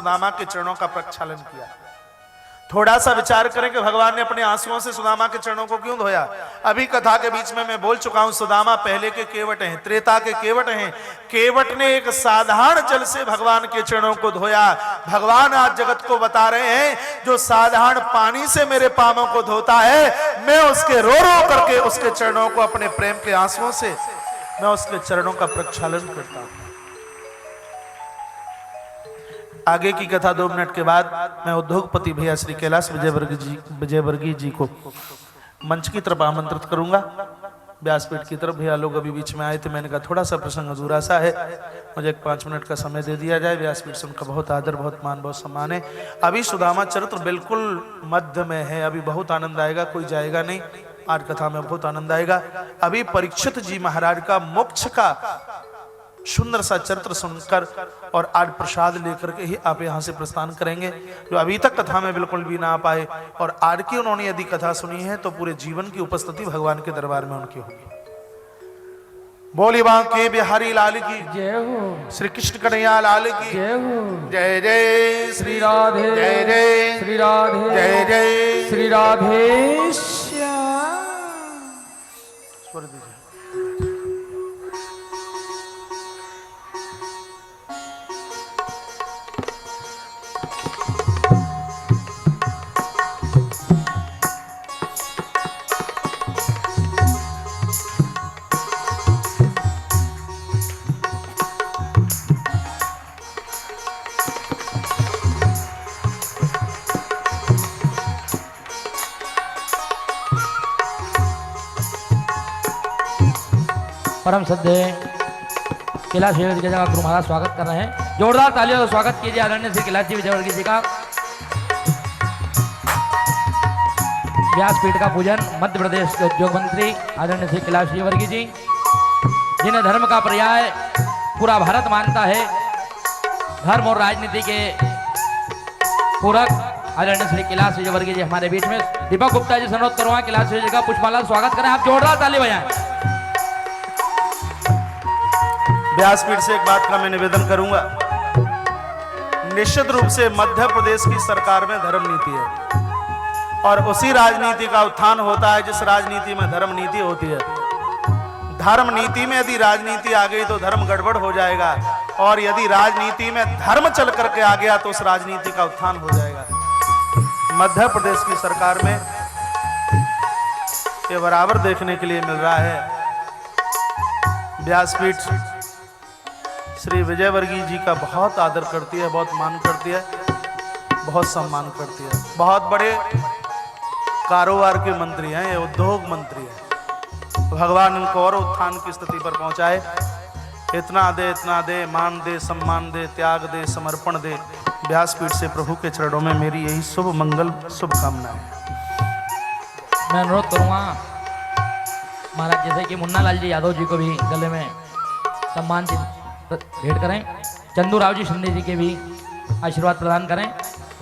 सुदामा के चरणों का प्रक्षालन किया। थोड़ा सा विचार करें कि भगवान ने अपने आंसुओं से सुदामा के चरणों को क्यों धोया। अभी कथा के बीच में मैं बोल चुका हूं, सुदामा पहले के केवट हैं, त्रेता के केवट हैं। केवट ने एक साधारण जल से भगवान के चरणों को धोया। भगवान आज जगत को बता रहे हैं, जो साधारण पानी से मेरे पांवों को धोता है, मैं उसके रो रो करके उसके चरणों को अपने प्रेम के आंसुओं से मैं उसके चरणों का प्रक्षालन करता हूं। आगे की कथा 2 मिनट के बाद मैं उद्योगपति भैया श्री कैलाश विजयवर्गीय जी को मंच की तरफ आमंत्रित करूंगा। व्यासपीठ की तरफ भैया लोग अभी बीच में आए थे, मैंने कहा थोड़ा सा प्रसंग अधूरा सा है, मुझे एक 5 मिनट का समय दे दिया जाए। व्यासपीठ से उनका बहुत आदर, बहुत मान, बहुत सम्मान है। अभी सुदामा चरित्र बिल्कुल मध्य में है, अभी बहुत आनंद आएगा, कोई जाएगा नहीं। आज कथा में बहुत आनंद आएगा। अभी परीक्षित जी महाराज का मोक्ष का सुंदर सा चरित्र सुनकर और आज प्रसाद लेकर के ही आप यहाँ से प्रस्थान करेंगे, जो अभी तक कथा में बिल्कुल भी ना आ पाए। और आज की उन्होंने यदि कथा सुनी है तो पूरे जीवन की उपस्थिति भगवान के दरबार में उनकी होगी। बोली बांके बिहारी लाल की जय हो, श्री कृष्ण कन्हैया लाल की जय हो, जय जय श्री राधे, जय जय श्री राधे, जय जय श्री राधे। स्वर दीजिए। परम सद्य कैलाश विजयवर्गीय जी का गुरु महाराज स्वागत कर रहे हैं। जोरदार तालियों से स्वागत कीजिए आदरणीय श्री कैलाश जी विजयवर्गीय जी का। व्यासपीठ का पूजन मध्य प्रदेश के उद्योग मंत्री आदरणीय श्री कैलाश विजयवर्गीय जी, जिन्हें धर्म का पर्याय पूरा भारत मानता है, धर्म और राजनीति के पूरक आदरणीय श्री कैलाश विजयवर्गीय जी हमारे बीच में। दीपक गुप्ता जी से अनुरोध करूंगा कैलाश विजय जी का पुष्पमाला स्वागत करें। आप जोरदार ताली बजाएं। व्यासपीठ से एक बात का मैं निवेदन करूंगा। निश्चित रूप से मध्य प्रदेश की सरकार में धर्म नीति है और उसी राजनीति का उत्थान होता है जिस राजनीति में धर्म नीति होती है। धर्म नीति में यदि राजनीति आ गई तो धर्म गड़बड़ हो जाएगा, और यदि राजनीति में धर्म चल करके आ गया तो उस राजनीति का उत्थान हो जाएगा। मध्य प्रदेश की सरकार में ये बराबर देखने के लिए मिल रहा है। व्यासपीठ श्री विजयवर्गीय जी का बहुत आदर करती है, बहुत मान करती है, बहुत सम्मान करती है। बहुत बड़े कारोबार के मंत्री हैं, ये उद्योग मंत्री हैं। भगवान इनको और उत्थान की स्थिति पर पहुंचाए। इतना दे, मान दे, सम्मान दे, त्याग दे, समर्पण दे। व्यासपीठ से प्रभु के चरणों में मेरी यही शुभ मंगल शुभकामनाएं। मैं अनुरोध करूंगा महाराज जैसे कि मुन्ना लाल जी यादव जी को भी गले में सम्मान भेंट करें, चंदू राव जी शिंदे जी के भी आशीर्वाद प्रदान करें,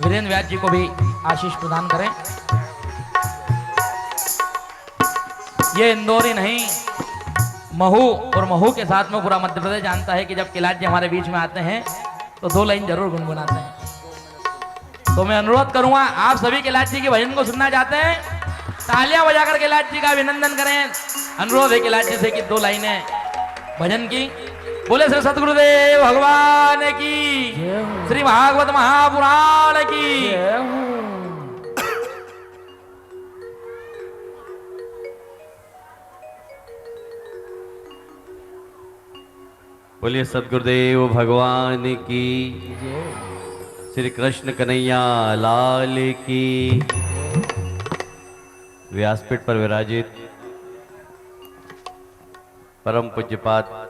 वीरेंद्र व्यास जी को भी आशीष प्रदान करें। ये इंदौर ही नहीं, महू और महू के साथ में पूरा मध्य प्रदेश जानता है कि जब कैलाश जी हमारे बीच में आते हैं तो 2 लाइन जरूर गुनगुनाते हैं। तो मैं अनुरोध करूंगा, आप सभी कैलाश जी के भजन को सुनना चाहते हैं, तालियां बजाकर कैलाश जी का अभिनंदन करें। अनुरोध है कैलाश जी से कि 2 लाइनें भजन की। बोले श्री सतगुरुदेव भगवान की, श्री भागवत महापुराण की। बोलिए सतगुरुदेव भगवान की, श्री कृष्ण कन्हैया लाल की। व्यासपीठ पर विराजित परम पूज्यपाद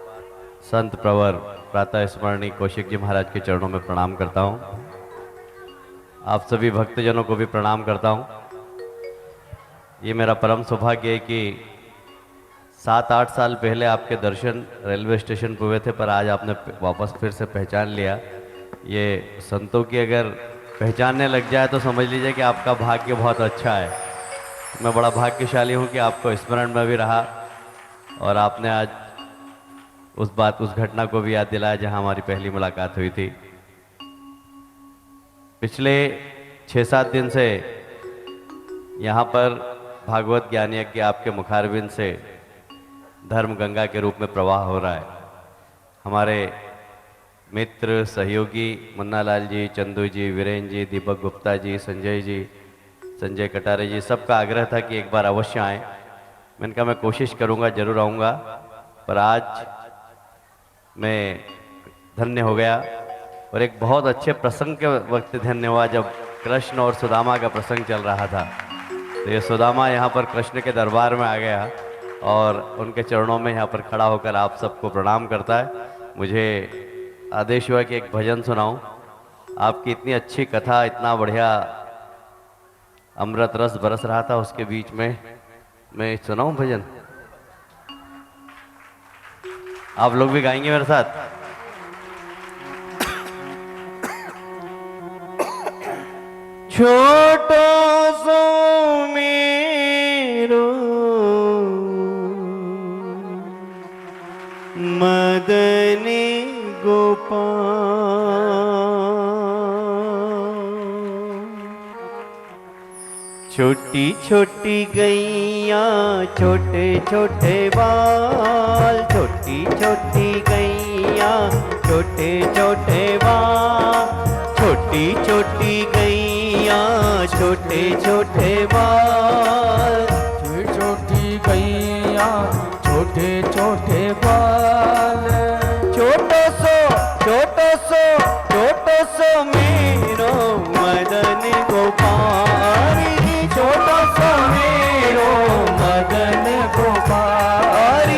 संत प्रवर प्रातः स्मरणीय कौशिक जी महाराज के चरणों में प्रणाम करता हूँ। आप सभी भक्तजनों को भी प्रणाम करता हूँ। ये मेरा परम सौभाग्य है कि 7-8 साल पहले आपके दर्शन रेलवे स्टेशन पर हुए थे, पर आज आपने वापस फिर से पहचान लिया। ये संतों की अगर पहचानने लग जाए तो समझ लीजिए कि आपका भाग्य बहुत अच्छा है। मैं बड़ा भाग्यशाली हूँ कि आपको स्मरण में भी रहा और आपने आज उस घटना को भी याद दिलाया जहाँ हमारी पहली मुलाकात हुई थी। पिछले 6-7 दिन से यहाँ पर भागवत ज्ञान यज्ञ आपके मुखारबिंद से धर्म गंगा के रूप में प्रवाह हो रहा है। हमारे मित्र सहयोगी मुन्ना लाल जी, चंदू जी, वीरेंद्र जी, दीपक गुप्ता जी, संजय जी, संजय कटारे जी, सबका आग्रह था कि एक बार अवश्य आएँ। मैंने कहा मैं कोशिश करूँगा, जरूर आऊँगा, पर आज मैं धन्य हो गया। और एक बहुत अच्छे प्रसंग के वक्त धन्य हुआ जब कृष्ण और सुदामा का प्रसंग चल रहा था। तो ये सुदामा यहाँ पर कृष्ण के दरबार में आ गया और उनके चरणों में यहाँ पर खड़ा होकर आप सबको प्रणाम करता है। मुझे आदेश हुआ कि एक भजन सुनाऊं। आपकी इतनी अच्छी कथा, इतना बढ़िया अमृत रस बरस रहा था, उसके बीच में मैं सुनाऊं भजन? आप लोग भी गाएंगे मेरे साथ? छोटो सो मेरो मदनी गोपाल, छोटी छोटी गैया छोटे छोटे बाल, छोटी छोटी गैया छोटे छोटे बाल, छोटी छोटी गैया छोटे छोटे बाल, छोटी गैया छोटे छोटे बाल, छोटो सो मेरो मदन गोपाल, छोटो सो मेरो मदन गोपाल,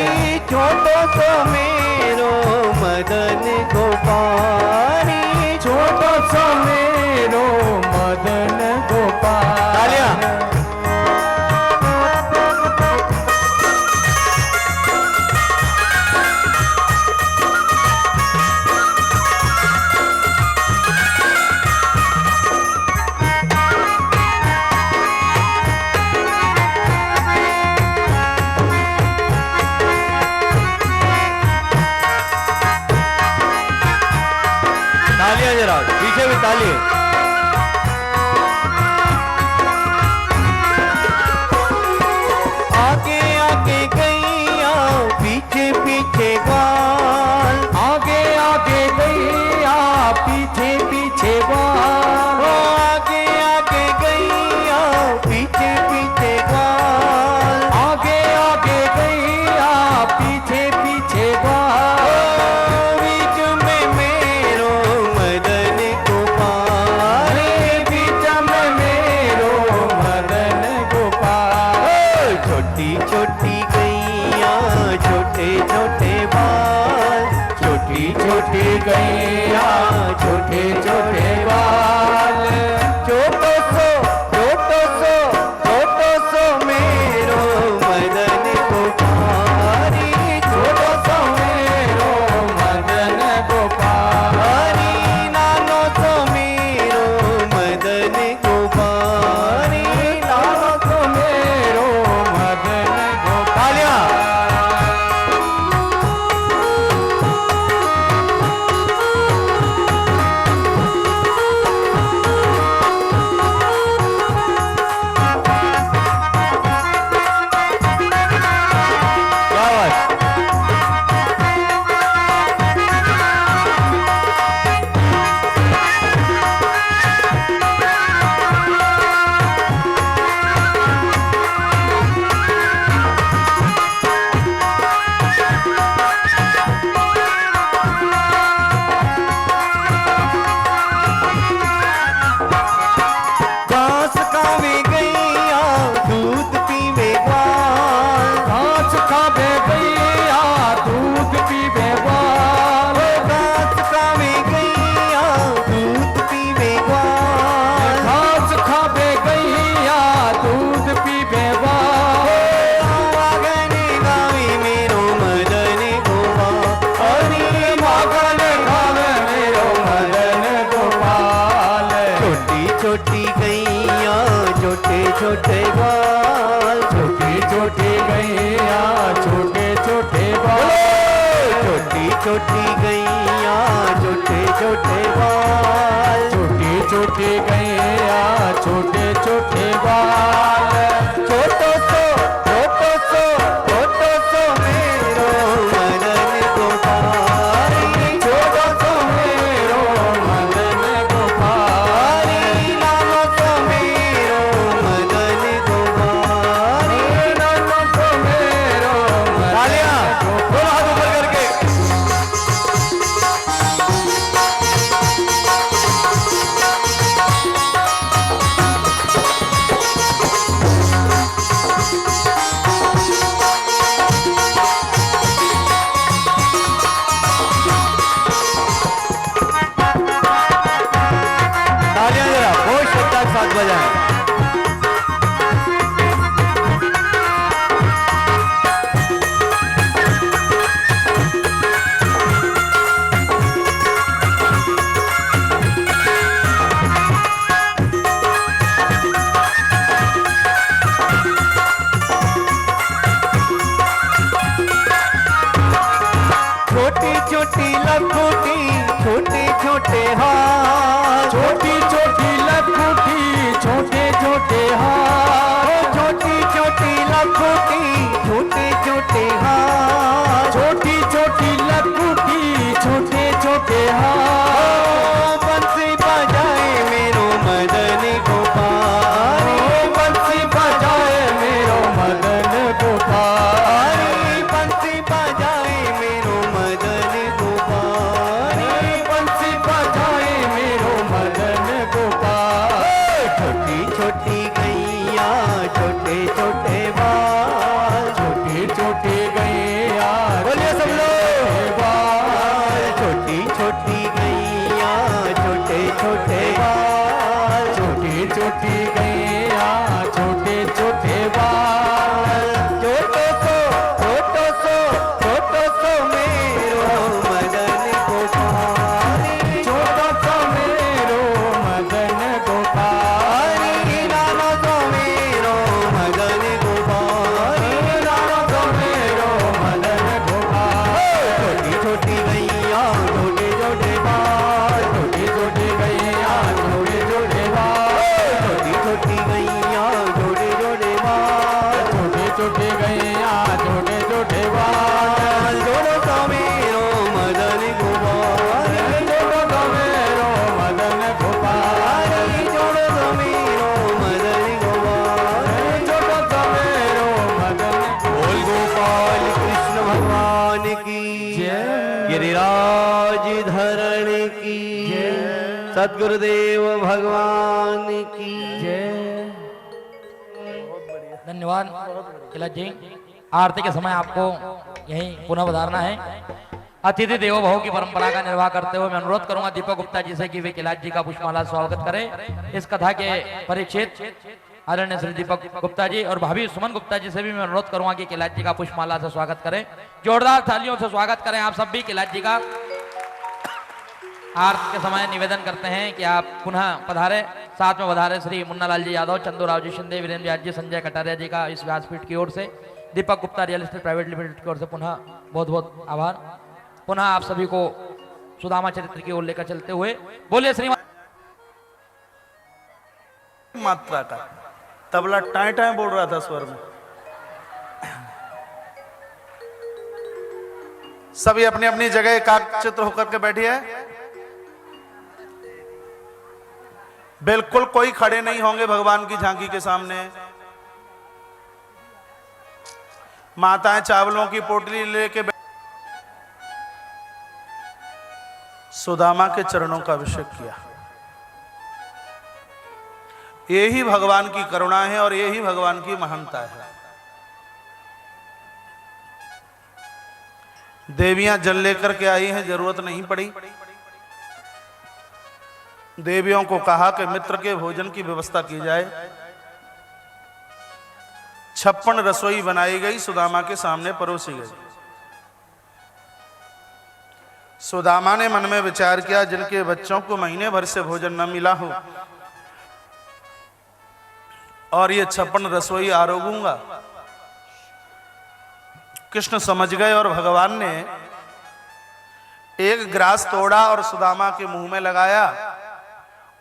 छोटो सो मेरो मदन गोपाल, छोटो सो मेरो मदन गोपाल। तालियां। तालियां जरा, पीछे भी ताली। आगे आगे गैया पीछे पीछे ग्वाल, आगे आगे गैया पीछे पीछे बाल, आगे आगे गैया पीछे पीछे ग्वाल, आगे आगे गैया पीछे पीछे बाल, बीच में मेरो मदन गोपाल, बीच में मेरो मदन गोपाल, छोटी छोटी गैया छोटे छोटे बाल, छोटी छोटी गैया छोटे छोटे बाल, छोटो सो मेरो मदन गोपाल, छोटो सो मेरो मदन गोपाल, नानो सो मेरो मदन गोपाल, नानो सो मेरो मदन गोपाल। क्या बात। घास खावे गैया दूध पीवे ग्वाल, घास खावे गैया दूध पीवे बाल, घास खावे गैया दूध पीवे ग्वाल, घास खावे गैया दूध पीवे बाल, मगन गावे मेरो मदन गोपाल, मगन गावे मेरो मदन गोपाल, छोटी छोटी गैया छोटे छोटे बाल, छोटी छोटी गैया छोटे छोटे बाल, छोटी छोटी गैया छोटे छोटे बाल, छोटी छोटी बजाएं। छोटी छोटी लखोटी छोटे छोटे हाथ, छोटी छोटी लखोटी छोटे छोटे हाथ, छोटी छोटी लखोटी छोटे छोटे हाथ, छोटी छोटी लखोटी छोटे छोटे हाथ। बंसी बजाए मेरो मदन गोपाल, बंसी बजाए मेरो मदन गोपाल, बंसी बजाए मेरो मदन गोपाल, बंसी बजाए मेरो मदन गोपाल। छोटी छोटी गैया छोटे छोटे बाल, छोटी छोटी गैया बोलिए सब लोग बाल, छोटी छोटी गैया छोटे छोटे बाल, छोटी छोटी गैया छोटे छोटे बाल। छोटो सो मेरो मदन गोपाल, छोटो सो मेरो मदन गोपाल, नानो सो मेरो मदन गोपाल, नानो सो मेरो मदन गोपाल। छोटी छोटी गैया छोटे छोटे बाल, छोटी छोटी गैया छोटे छोटे बाल, छोटी छोटी गैया छोटे छोटे बाल, छोटी छोटी गैया छोटे छोटे बाल। जोड़ो सा मेरो मदन गोपाल, जोड़ो सा मेरो मदन गोपाल, जोड़ो सा मेरो मदन गोपाल, जोड़ो सा मेरो मदन। बोल गोपाल कृष्ण भगवान की जय, गिरिराज धरण की जय, सद्गुरुदेव भगवान की जय। धन्यवाद किलत जी। आरती के समय आपको यही पुनः बधारना है। अतिथि देवो भव की परंपरा का निर्वाह करते हुए मैं अनुरोध करूंगा दीपक गुप्ता जी से कि वे किलाट जी का पुष्पमाला स्वागत करें। इस कथा के परिचित आदरणीय श्री दीपक गुप्ता जी और भाभी सुमन गुप्ता जी से भी मैं अनुरोध करूंगा कि किलाट जी का पुष्पमाला से स्वागत करें। जोरदार तालियों से स्वागत करें आप सब भी किलाट जी का। आरती के समय निवेदन करते हैं कि आप पुनः पधारे। साथ में पधारे श्री मुन्ना लाल जी यादव, चंदू राव जी शिंदे, वीरेंद्र व्यास जी, संजय कटारिया जी का इस व्यासपीठ की ओर से, Deepak Gupta real estate private limited की ओर से पुनः बहुत बहुत आभार। पुनः आप सभी को सुदामा चरित्र की ओर लेकर चलते हुए बोलिए श्री मात्रा का तबला टाए टाए बोल रहा था स्वर में। सभी अपनी अपनी जगह एकाग्रचित्त होकर के बैठिए। बिल्कुल कोई खड़े नहीं होंगे भगवान की झांकी के सामने। माताएं चावलों की पोटली लेके सुदामा के चरणों का अभिषेक किया। यही भगवान की करुणा है और यही भगवान की महानता है। देवियां जल लेकर के आई हैं, जरूरत नहीं पड़ी। देवियों को कहा कि मित्र के भोजन की व्यवस्था की जाए। 56 रसोई बनाई गई, सुदामा के सामने परोसी गई। सुदामा ने मन में विचार किया, जिनके बच्चों को महीने भर से भोजन न मिला हो और ये 56 रसोई आरोगूंगा। कृष्ण समझ गए और भगवान ने एक ग्रास तोड़ा और सुदामा के मुंह में लगाया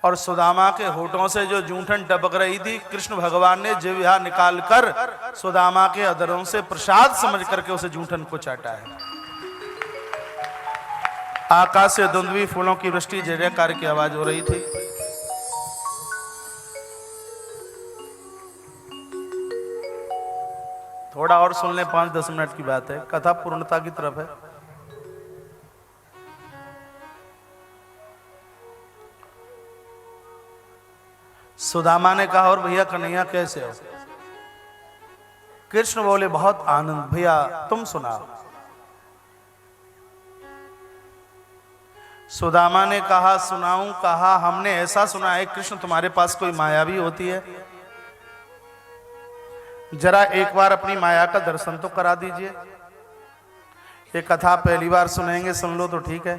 और सुदामा के होठों से जो जूठन टपक रही थी, कृष्ण भगवान ने जिह्वा निकालकर सुदामा के अधरों से प्रसाद समझ करके उसे जूठन को चाटा है। आकाश से धुंधवी फूलों की वृष्टि, जय जयकार की आवाज हो रही थी। थोड़ा और सुन लें, 5-10 मिनट की बात है, कथा पूर्णता की तरफ है। सुदामा ने कहा, और भैया कन्हैया कैसे हो? कृष्ण बोले, बहुत आनंद। भैया तुम सुनाओ। सुदामा ने कहा सुनाऊं, कहा हमने ऐसा सुना है कृष्ण तुम्हारे पास कोई माया भी होती है, जरा एक बार अपनी माया का दर्शन तो करा दीजिए। ये कथा पहली बार सुनेंगे, सुन लो तो ठीक है।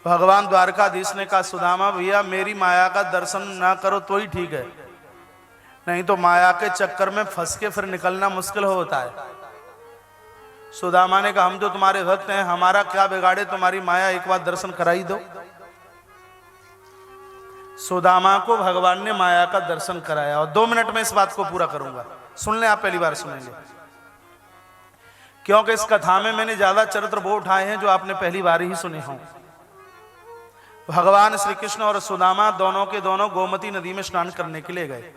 भगवान द्वारकाधीश ने कहा सुदामा भैया मेरी माया का दर्शन ना करो तो ही ठीक है, नहीं तो माया के चक्कर में फंस के फिर निकलना मुश्किल होता है। सुदामा ने कहा हम जो तुम्हारे भक्त हैं, हमारा क्या बिगाड़े, तुम्हारी माया एक बार दर्शन कराई दो। सुदामा को भगवान ने माया का दर्शन कराया और 2 मिनट में इस बात को पूरा करूंगा, सुन लें, आप पहली बार सुनेंगे, क्योंकि इस कथा में मैंने ज्यादा चरित्र वो उठाए हैं जो आपने पहली बार ही सुने हों। भगवान श्री कृष्ण और सुदामा दोनों के दोनों गोमती नदी में स्नान करने के लिए गए,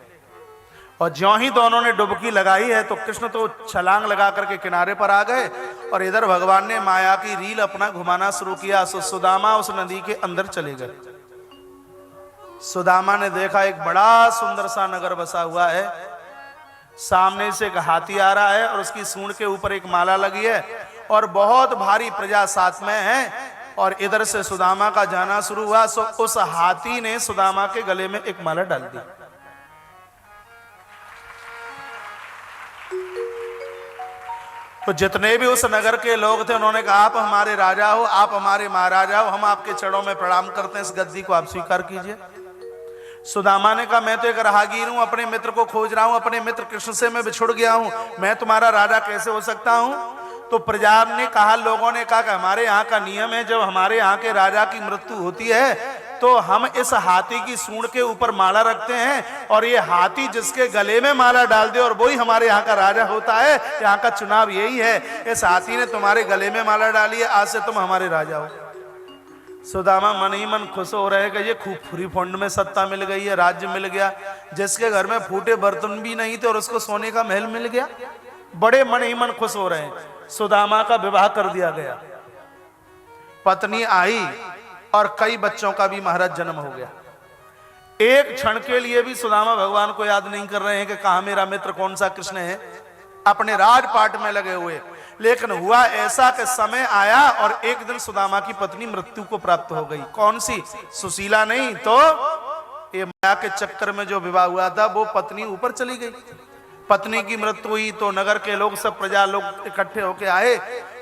और ज्यों ही दोनों ने डुबकी लगाई है तो कृष्ण तो छलांग लगा करके किनारे पर आ गए, और इधर भगवान ने माया की रील अपना घुमाना शुरू किया। सुदामा उस नदी के अंदर चले गए। सुदामा ने देखा एक बड़ा सुंदर सा नगर बसा हुआ है, सामने से एक हाथी आ रहा है और उसकी सूंड के ऊपर एक माला लगी है, और बहुत भारी प्रजा साथ में है, और इधर से सुदामा का जाना शुरू हुआ। सो उस हाथी ने सुदामा के गले में एक माला डाल दी। तो जितने भी उस नगर के लोग थे उन्होंने कहा आप हमारे राजा हो, आप हमारे महाराजा हो, हम आपके चरणों में प्रणाम करते हैं, इस गद्दी को आप स्वीकार कीजिए। सुदामा ने कहा मैं तो एक राहगीर हूं, अपने मित्र को खोज रहा हूं, अपने मित्र कृष्ण से मैं बिछुड़ गया हूं, मैं तुम्हारा राजा कैसे हो सकता हूं। तो प्रजा ने कहा, लोगों ने कहा कि हमारे यहाँ का नियम है जब हमारे यहाँ के राजा की मृत्यु होती है तो हम इस हाथी की सूंड के ऊपर माला रखते हैं, और ये हाथी जिसके गले में माला डाल दे और वही हमारे यहाँ का राजा होता है। यहाँ का चुनाव यही है, इस हाथी ने तुम्हारे गले में माला डाली है, आज से तुम हमारे राजा हो। सुदामा मन ही मन खुश हो रहे कि ये खूब फ्री फंड में सत्ता मिल गई है, राज्य मिल गया, जिसके घर में फूटे बर्तन भी नहीं थे और उसको सोने का महल मिल गया। बड़े मन ही मन खुश हो रहे हैं। सुदामा का विवाह कर दिया गया, पत्नी आई और कई बच्चों का भी महाराज जन्म हो गया। एक क्षण के लिए भी सुदामा भगवान को याद नहीं कर रहे हैं कि कहां मेरा मित्र कौन सा कृष्ण है, अपने राजपाट में लगे हुए। लेकिन हुआ ऐसा कि समय आया और एक दिन सुदामा की पत्नी मृत्यु को प्राप्त हो गई। कौन सी? सुशीला नहीं तो ये माया के चक्कर में जो विवाह हुआ था वो पत्नी ऊपर चली गई। पत्नी की मृत्यु हुई तो नगर के लोग, सब प्रजा लोग इकट्ठे होकर आए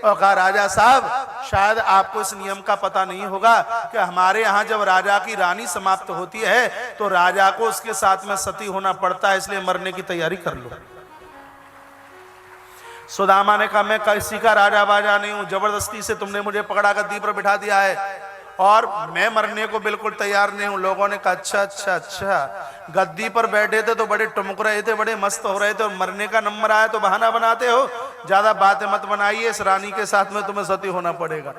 और कहा राजा साहब शायद आपको इस नियम का पता नहीं होगा कि हमारे यहाँ जब राजा की रानी समाप्त होती है तो राजा को उसके साथ में सती होना पड़ता है, इसलिए मरने की तैयारी कर लो। सुदामा ने कहा मैं किसी का राजा बाजा नहीं हूं, जबरदस्ती से तुमने मुझे पकड़ा गद्दी पर बिठा दिया है और मैं मरने को बिल्कुल तैयार नहीं हूं। लोगों ने कहा अच्छा अच्छा अच्छा, गद्दी पर बैठे थे तो बड़े टुमक रहे थे, बड़े मस्त हो रहे थे, और मरने का नंबर आया तो बहाना बनाते हो, ज्यादा बातें मत बनाइए, इस रानी के साथ में तुम्हें सती होना पड़ेगा।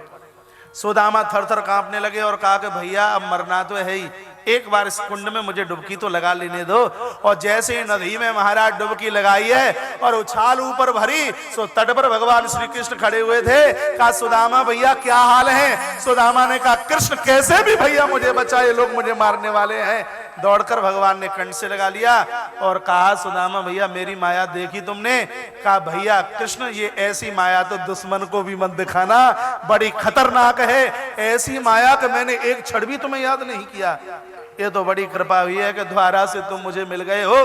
सुदामा थर थर कांपने लगे और कहा कि भैया अब मरना तो है ही, एक बार इस कुंड में मुझे डुबकी तो लगा लेने दो। और जैसे ही नदी में महाराज डुबकी लगाई है और उछाल ऊपर भरी, सो तट पर भगवान श्री कृष्ण खड़े हुए थे। कहा सुदामा भैया क्या हाल है? सुदामा ने कहा कृष्ण कैसे भी भैया मुझे बचाए, लोग मुझे मारने वाले हैं। दौड़कर भगवान ने कंठ से लगा लिया और कहा सुदामा भैया मेरी माया देखी तुमने? कहा भैया कृष्ण ये ऐसी माया तो दुश्मन को भी मत दिखाना, बड़ी खतरनाक है, ऐसी माया कि मैंने एक क्षण भी तुम्हें याद नहीं किया। ये तो बड़ी कृपा हुई है कि द्वारा से तुम मुझे मिल गए हो,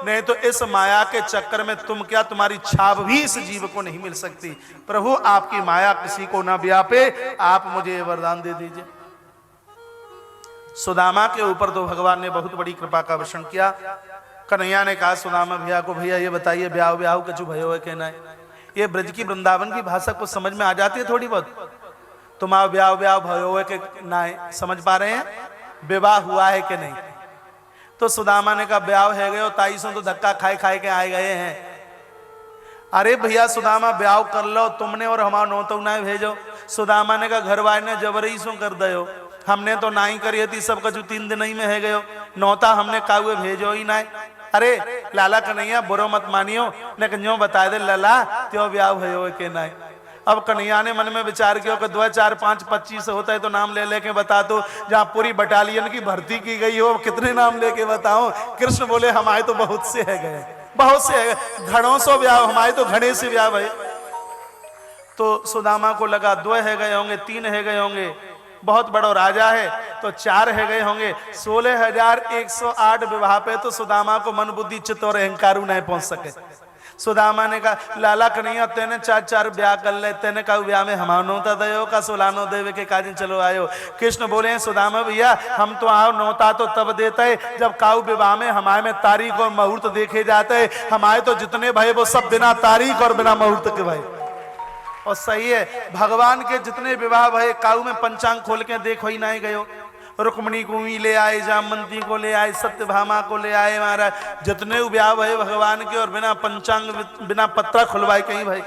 नहीं तो इस माया के चक्कर में तुम क्या, तुम्हारी छाप भी इस जीव को नहीं मिल सकती। प्रभु आपकी माया किसी को ना व्यापे, आप मुझे वरदान दे दीजिए। सुदामा के ऊपर तो भगवान ने बहुत बड़ी कृपा का वर्षण किया। कन्हैया ने कहा सुदामा भैया को, भैया ये बताइए ब्याह ब्याह कचू भयो है कहना है? ये ब्रज की वृंदावन की भाषा कुछ समझ में आ जाती है थोड़ी बहुत? तुम आओ ब्याह ब्याह भयो है कि ना, समझ पा रहे हैं? विवाह हुआ है कि नहीं? तो सुदामा ने कहा ब्याह है गए, ताई सो तो धक्का खाए खाए के आए गए हैं। अरे भैया सुदामा ब्याह कर लो तुमने और हमारा नौतो ना भेजो। सुदामा ने कहा घर वाले ने जबरई सो कर दो, हमने तो ना ही करी थी, सब कछु 3 दिन ही में है गयो, नौता हमने काहुए भेजो ही ना। अरे लाला कन्हैया बुरो मत मानियो, ने कहो बता दे लाला त्यो ब्याह भयो के ना। अब कन्हैया ने मन में विचार किया कि 2, 4, 5, 25 होता है तो नाम ले लेके बता दो, जहाँ पूरी बटालियन की भर्ती की गई हो कितने नाम लेके बताओ। कृष्ण बोले हमारे तो बहुत से है गए, बहुत से है, घड़ों से ब्याह, हमारे तो घड़े से ब्याह भाई। तो सुदामा को लगा 2 है गए होंगे, 3 है गए होंगे, बहुत बड़ा राजा है तो 4 है गए होंगे। 16,108 विवाह पे तो सुदामा को मन बुद्धि चित्त और अहंकारु नहीं पहुंच सके। सुदामा ने कहा लाला कन्हैया तेने 4 ब्याह कर ले, तेने कहा ब्याह में हमानो दयो का सोलानो देवे के काजिन चलो आयो। कृष्ण बोले सुदामा भैया हम तो आओ नौता तो तब देते है जब काऊ विवाह में हमारे में तारीख और मुहूर्त देखे जाते हैं। हमारे तो जितने भाई वो सब बिना तारीख और बिना मुहूर्त के भाई। और सही है, भगवान के जितने विवाह भय काऊ में पंचांग खोल के देखो ही नहीं गयो। रुक्मणी को भी ले आए, जामवंती को ले आए, सत्यभामा को ले आए, महाराज जितने ब्याह भय भगवान के और बिना पंचांग बिना पत्रा खुलवाए कहीं भाई।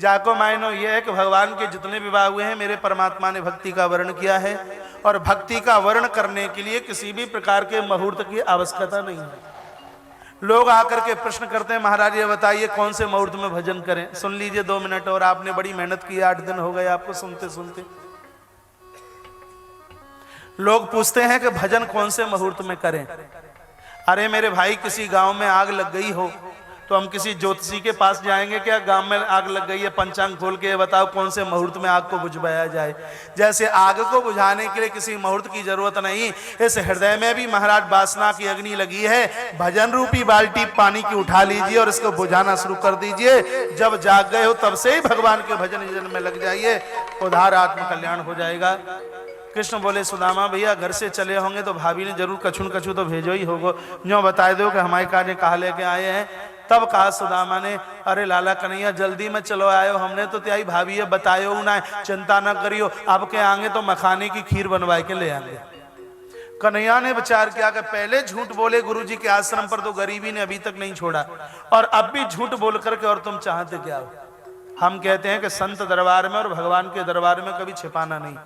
जाको मायनो ये है कि भगवान के जितने विवाह हुए हैं मेरे परमात्मा ने भक्ति का वर्ण किया है और भक्ति का वर्ण करने के लिए किसी भी प्रकार के मुहूर्त की आवश्यकता नहीं है। लोग आकर के प्रश्न करते हैं महाराज ये बताइए कौन से मुहूर्त में भजन करें। सुन लीजिए 2 मिनट और, आपने बड़ी मेहनत की, 8 दिन हो गए आपको सुनते सुनते। लोग पूछते हैं कि भजन कौन से मुहूर्त में करें। अरे मेरे भाई किसी गांव में आग लग गई हो तो हम किसी ज्योतिषी के पास जाएंगे क्या? गांव में आग लग गई है, पंचांग खोल के बताओ कौन से मुहूर्त में आग को बुझवाया जाए। जैसे आग को बुझाने के लिए किसी मुहूर्त की जरूरत नहीं, इस हृदय में भी महाराज वासना की अग्नि लगी है। भजन रूपी बाल्टी पानी की उठा लीजिए और इसको बुझाना शुरू कर दीजिए। जब जाग गए हो तब से ही भगवान के भजन में लग जाइए, उधार आत्म कल्याण हो जाएगा। कृष्ण बोले सुदामा भैया घर से चले होंगे तो भाभी ने जरूर कछु तो भेजो ही होगो, जो बताए दो कि हमारे कार्य कहा लेके आए हैं। तब कहा सुदामा ने अरे लाला कन्हैया जल्दी में चलो आयो, हमने तो त्याई भाभी है बतायो ना, चिंता न करियो, अब के आएंगे तो मखाने की खीर बनवा के ले आएंगे। कन्हैया ने विचार किया कि पहले झूठ बोले गुरुजी के आश्रम पर तो गरीबी ने अभी तक नहीं छोड़ा और अब भी झूठ बोल करके और तुम चाहते क्या हो। हम कहते हैं कि संत दरबार में और भगवान के दरबार में कभी छिपाना नहीं,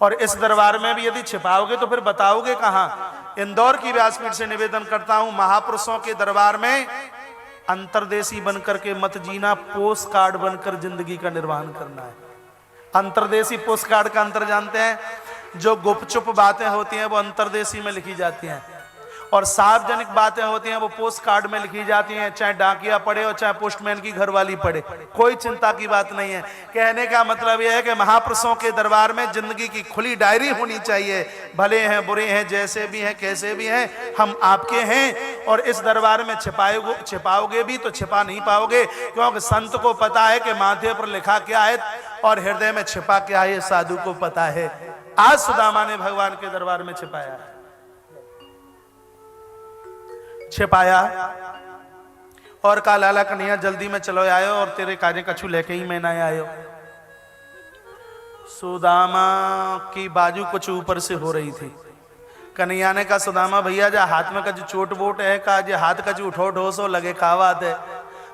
और इस दरबार में भी यदि छिपाओगे तो फिर बताओगे कहाँ। इंदौर की व्यासपीठ से निवेदन करता हूं, महापुरुषों के दरबार में अंतरदेशी बनकर के मत जीना, पोस्ट कार्ड बनकर जिंदगी का निर्वहन करना है। अंतरदेशी पोस्ट कार्ड का अंतर जानते हैं? जो गुपचुप बातें होती हैं वो अंतरदेशी में लिखी जाती हैं और सार्वजनिक बातें होती हैं वो पोस्ट कार्ड में लिखी जाती हैं, चाहे डाकिया पढ़े और चाहे पोस्टमैन की घरवाली पढ़े, कोई चिंता की बात नहीं है। कहने का मतलब यह है कि महापुरुषों के दरबार में जिंदगी की खुली डायरी होनी चाहिए। भले हैं बुरे हैं जैसे भी हैं कैसे भी हैं हम आपके हैं, और इस दरबार में छिपाओगे भी तो छिपा नहीं पाओगे, क्योंकि संत को पता है कि माथे पर लिखा क्या है और हृदय में छिपा क्या है, साधु को पता है। आज सुदामा ने भगवान के दरबार में छिपाया और कहा लाला कन्हैया जल्दी में चलो आयो और तेरे कार्य कछु लेके ही मैं ना आयो। सुदामा की बाजू कुछ ऊपर से हो रही थी। कन्हैया ने कहा सुदामा भैया जा हाथ में कछु चोट बोट है का, जे हाथ कछु उठो ढोसो लगे का बात है।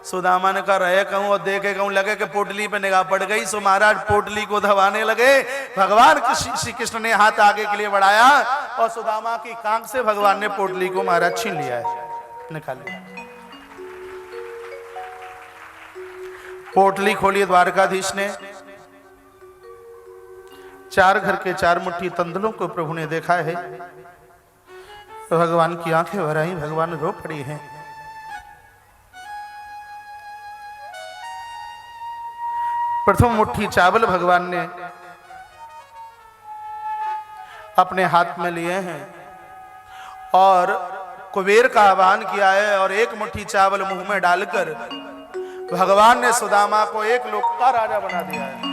सुदामा ने कहा रहे कहूं और देखे कहूं, लगे कि पोटली पे निगाह पड़ गई। सो महाराज पोटली को दबाने लगे। भगवान श्री कृष्ण ने हाथ आगे के लिए बढ़ाया और सुदामा की कांख से भगवान ने पोटली को महाराज छीन लिया है, निकाल लिया। पोटली खोली द्वारकाधीश ने, 4 घर के 4 मुट्ठी तंदुलों को प्रभु ने देखा है तो भगवान की आंखें भर आई, भगवान रो पड़ी हैं। प्रथम मुट्ठी चावल भगवान ने अपने हाथ में लिए हैं और कुबेर का आह्वान किया है और 1 मुट्ठी चावल मुंह में डालकर भगवान ने सुदामा को 1 लोक का राजा बना दिया है।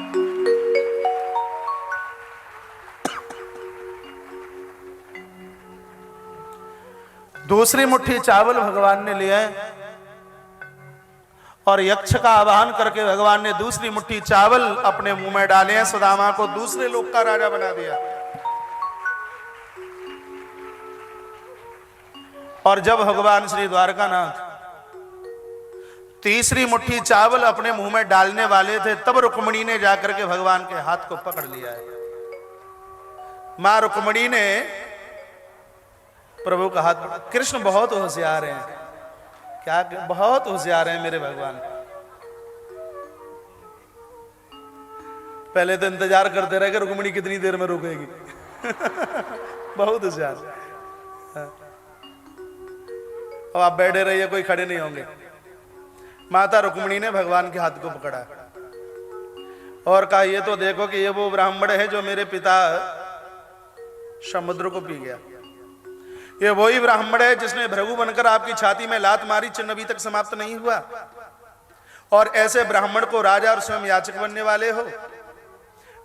दूसरी मुट्ठी चावल भगवान ने लिए और यक्ष का आवाहन करके भगवान ने दूसरी मुट्ठी चावल अपने मुंह में डाले हैं, सुदामा को दूसरे लोक का राजा बना दिया। और जब भगवान श्री द्वारकानाथ तीसरी मुट्ठी चावल अपने मुंह में डालने वाले थे तब रुक्मणी ने जाकर के भगवान के हाथ को पकड़ लिया है। मां रुक्मणी ने प्रभु का हाथ, कृष्ण बहुत होशियार हैं, क्या बहुत होशियार हैं मेरे भगवान। पहले तो इंतजार करते रहे कि रुक्मणी कितनी देर में रुकेगी बहुत होशियार। अब आप बैठे रहिए, कोई खड़े नहीं होंगे। माता रुक्मणी ने भगवान के हाथ को पकड़ा और कहा ये तो देखो कि ये वो ब्राह्मण है जो मेरे पिता समुद्र को पी गया। ये वही ब्राह्मण है जिसने भृगु बनकर आपकी छाती में लात मारी, चिन्ह अभी तक समाप्त नहीं हुआ। और ऐसे ब्राह्मण को राजा और स्वयं याचक बनने वाले हो।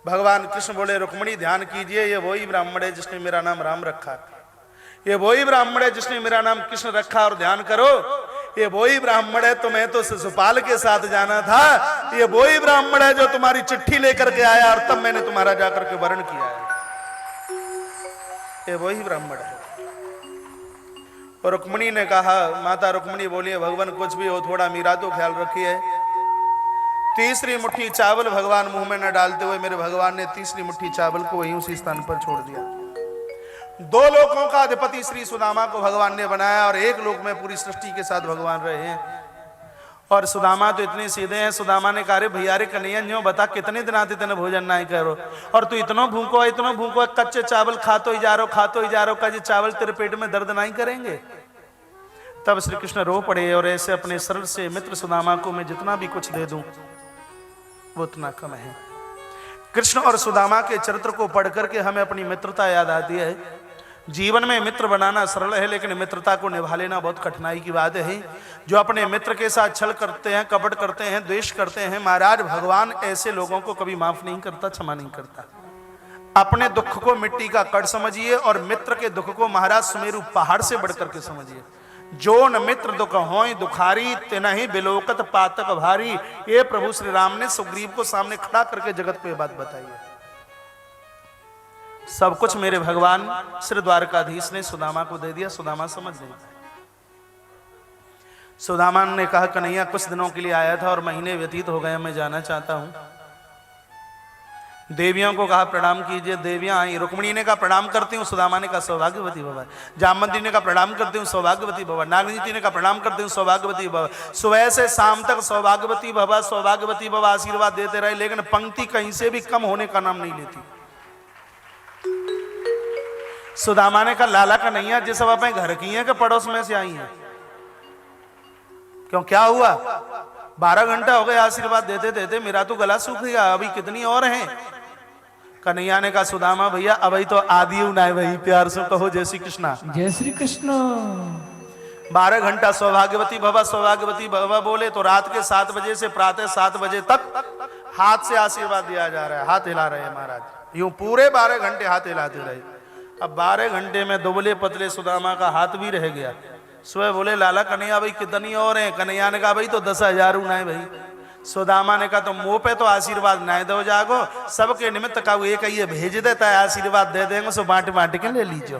भगवान कृष्ण बोले रुक्मिणी ध्यान कीजिए, ये वही ब्राह्मण है जिसने मेरा नाम राम रखा, ये वही ब्राह्मण है जिसने मेरा नाम कृष्ण रखा। और ध्यान करो, ये वही ब्राह्मण है, तुम्हें तो शिशुपाल के साथ जाना था, ये वही ब्राह्मण है जो तुम्हारी चिट्ठी लेकर के आया और तब मैंने तुम्हारा जाकर के वर्ण किया है। ये वही ब्राह्मण है। और रुक्मिणी ने कहा, माता रुक्मिणी बोली भगवान कुछ भी हो थोड़ा मीरा तो ख्याल रखिए। तीसरी मुट्ठी चावल भगवान मुंह में न डालते हुए मेरे भगवान ने तीसरी मुट्ठी चावल को वहीं उसी स्थान पर छोड़ दिया। दो लोकों का अधिपति श्री सुदामा को भगवान ने बनाया और एक लोक में पूरी सृष्टि के साथ भगवान रहे हैं। और सुदामा तो इतने सीधे हैं। सुदामा ने कहा, भैया रे कन्हैया जो बता कितने दिन आते तेने भोजन नहीं करो और तू इतना भूखो कच्चे चावल खातो ही जा रहो का ये चावल तेरे पेट में दर्द नहीं करेंगे। तब श्री कृष्ण रो पड़े और ऐसे अपने सरल से मित्र सुदामा को मैं जितना भी कुछ दे दूं वो उतना कम है। कृष्ण और सुदामा के चरित्र को पढ़ करके हमें अपनी मित्रता याद आती है। जीवन में मित्र बनाना सरल है, लेकिन मित्रता को निभा लेना बहुत कठिनाई की बात है। जो अपने मित्र के साथ छल करते हैं, कपट करते हैं, द्वेष करते हैं, महाराज भगवान ऐसे लोगों को कभी माफ नहीं करता, क्षमा नहीं करता। अपने दुख को मिट्टी का कण समझिए और मित्र के दुख को महाराज सुमेरु पहाड़ से बढ़ करके समझिए। जो न मित्र दुख होय दुखारी तिनहि बिलोकत पातक भारी। ये प्रभु श्री राम ने सुग्रीव को सामने खड़ा करके जगत को ये बात बताई है। सब कुछ मेरे भगवान श्री द्वारकाधीश ने सुदामा को दे दिया। सुदामा समझ गया। सुदामा ने कहा, कन्हैया कुछ दिनों के लिए आया था और महीने व्यतीत हो गए, मैं जाना चाहता हूं। देवियों को कहा प्रणाम कीजिए, देवियां आई। रुक्मिणी ने कहा प्रणाम करती हूँ। सुदामा ने कहा सौभाग्यवती भव। जामवंती ने कहा प्रणाम करती हूँ, सौभाग्यवती भव। नागनीति ने कहा प्रणाम करती हूँ, सौभाग्यवती भव। सुबह से शाम तक सौभाग्यवती भव सौभाग्यवती भव आशीर्वाद देते रहे, लेकिन पंक्ति कहीं से भी कम होने का नाम नहीं लेती। सुदामा ने कहा लाला कन्हैया जी सब अपने घर की हैं कि पड़ोस में से आई हैं? क्यों क्या हुआ? 12 घंटा हो गए आशीर्वाद देते देते, मेरा तो गला सूख गया, अभी कितनी और हैं? कन्हैया ने कहा सुदामा भैया अभी तो आदि उनाए भाई, प्यार से कहो जय श्री कृष्णा। जय श्री कृष्ण। 12 घंटा सौभाग्यवती भवा बोले तो रात के 7 बजे से प्रातः 7 बजे तक हाथ से आशीर्वाद दिया जा रहा है। हाथ हिला रहे हैं महाराज, यूं पूरे 12 घंटे हाथ हिलाते रहे। अब 12 घंटे में दुबले पतले सुदामा का हाथ भी रह गया। सुबह बोले लाला कन्हैया भाई कितनी और हैं? कन्हैया ने कहा भाई तो 10,000 उनाए भाई। सुदामा ने कहा तो मुंह पे तो आशीर्वाद नहीं दो जागो, सबके निमित्त का एक ये भेज देता है, आशीर्वाद दे देंगे, सो बांट बांट के ले लीजिए।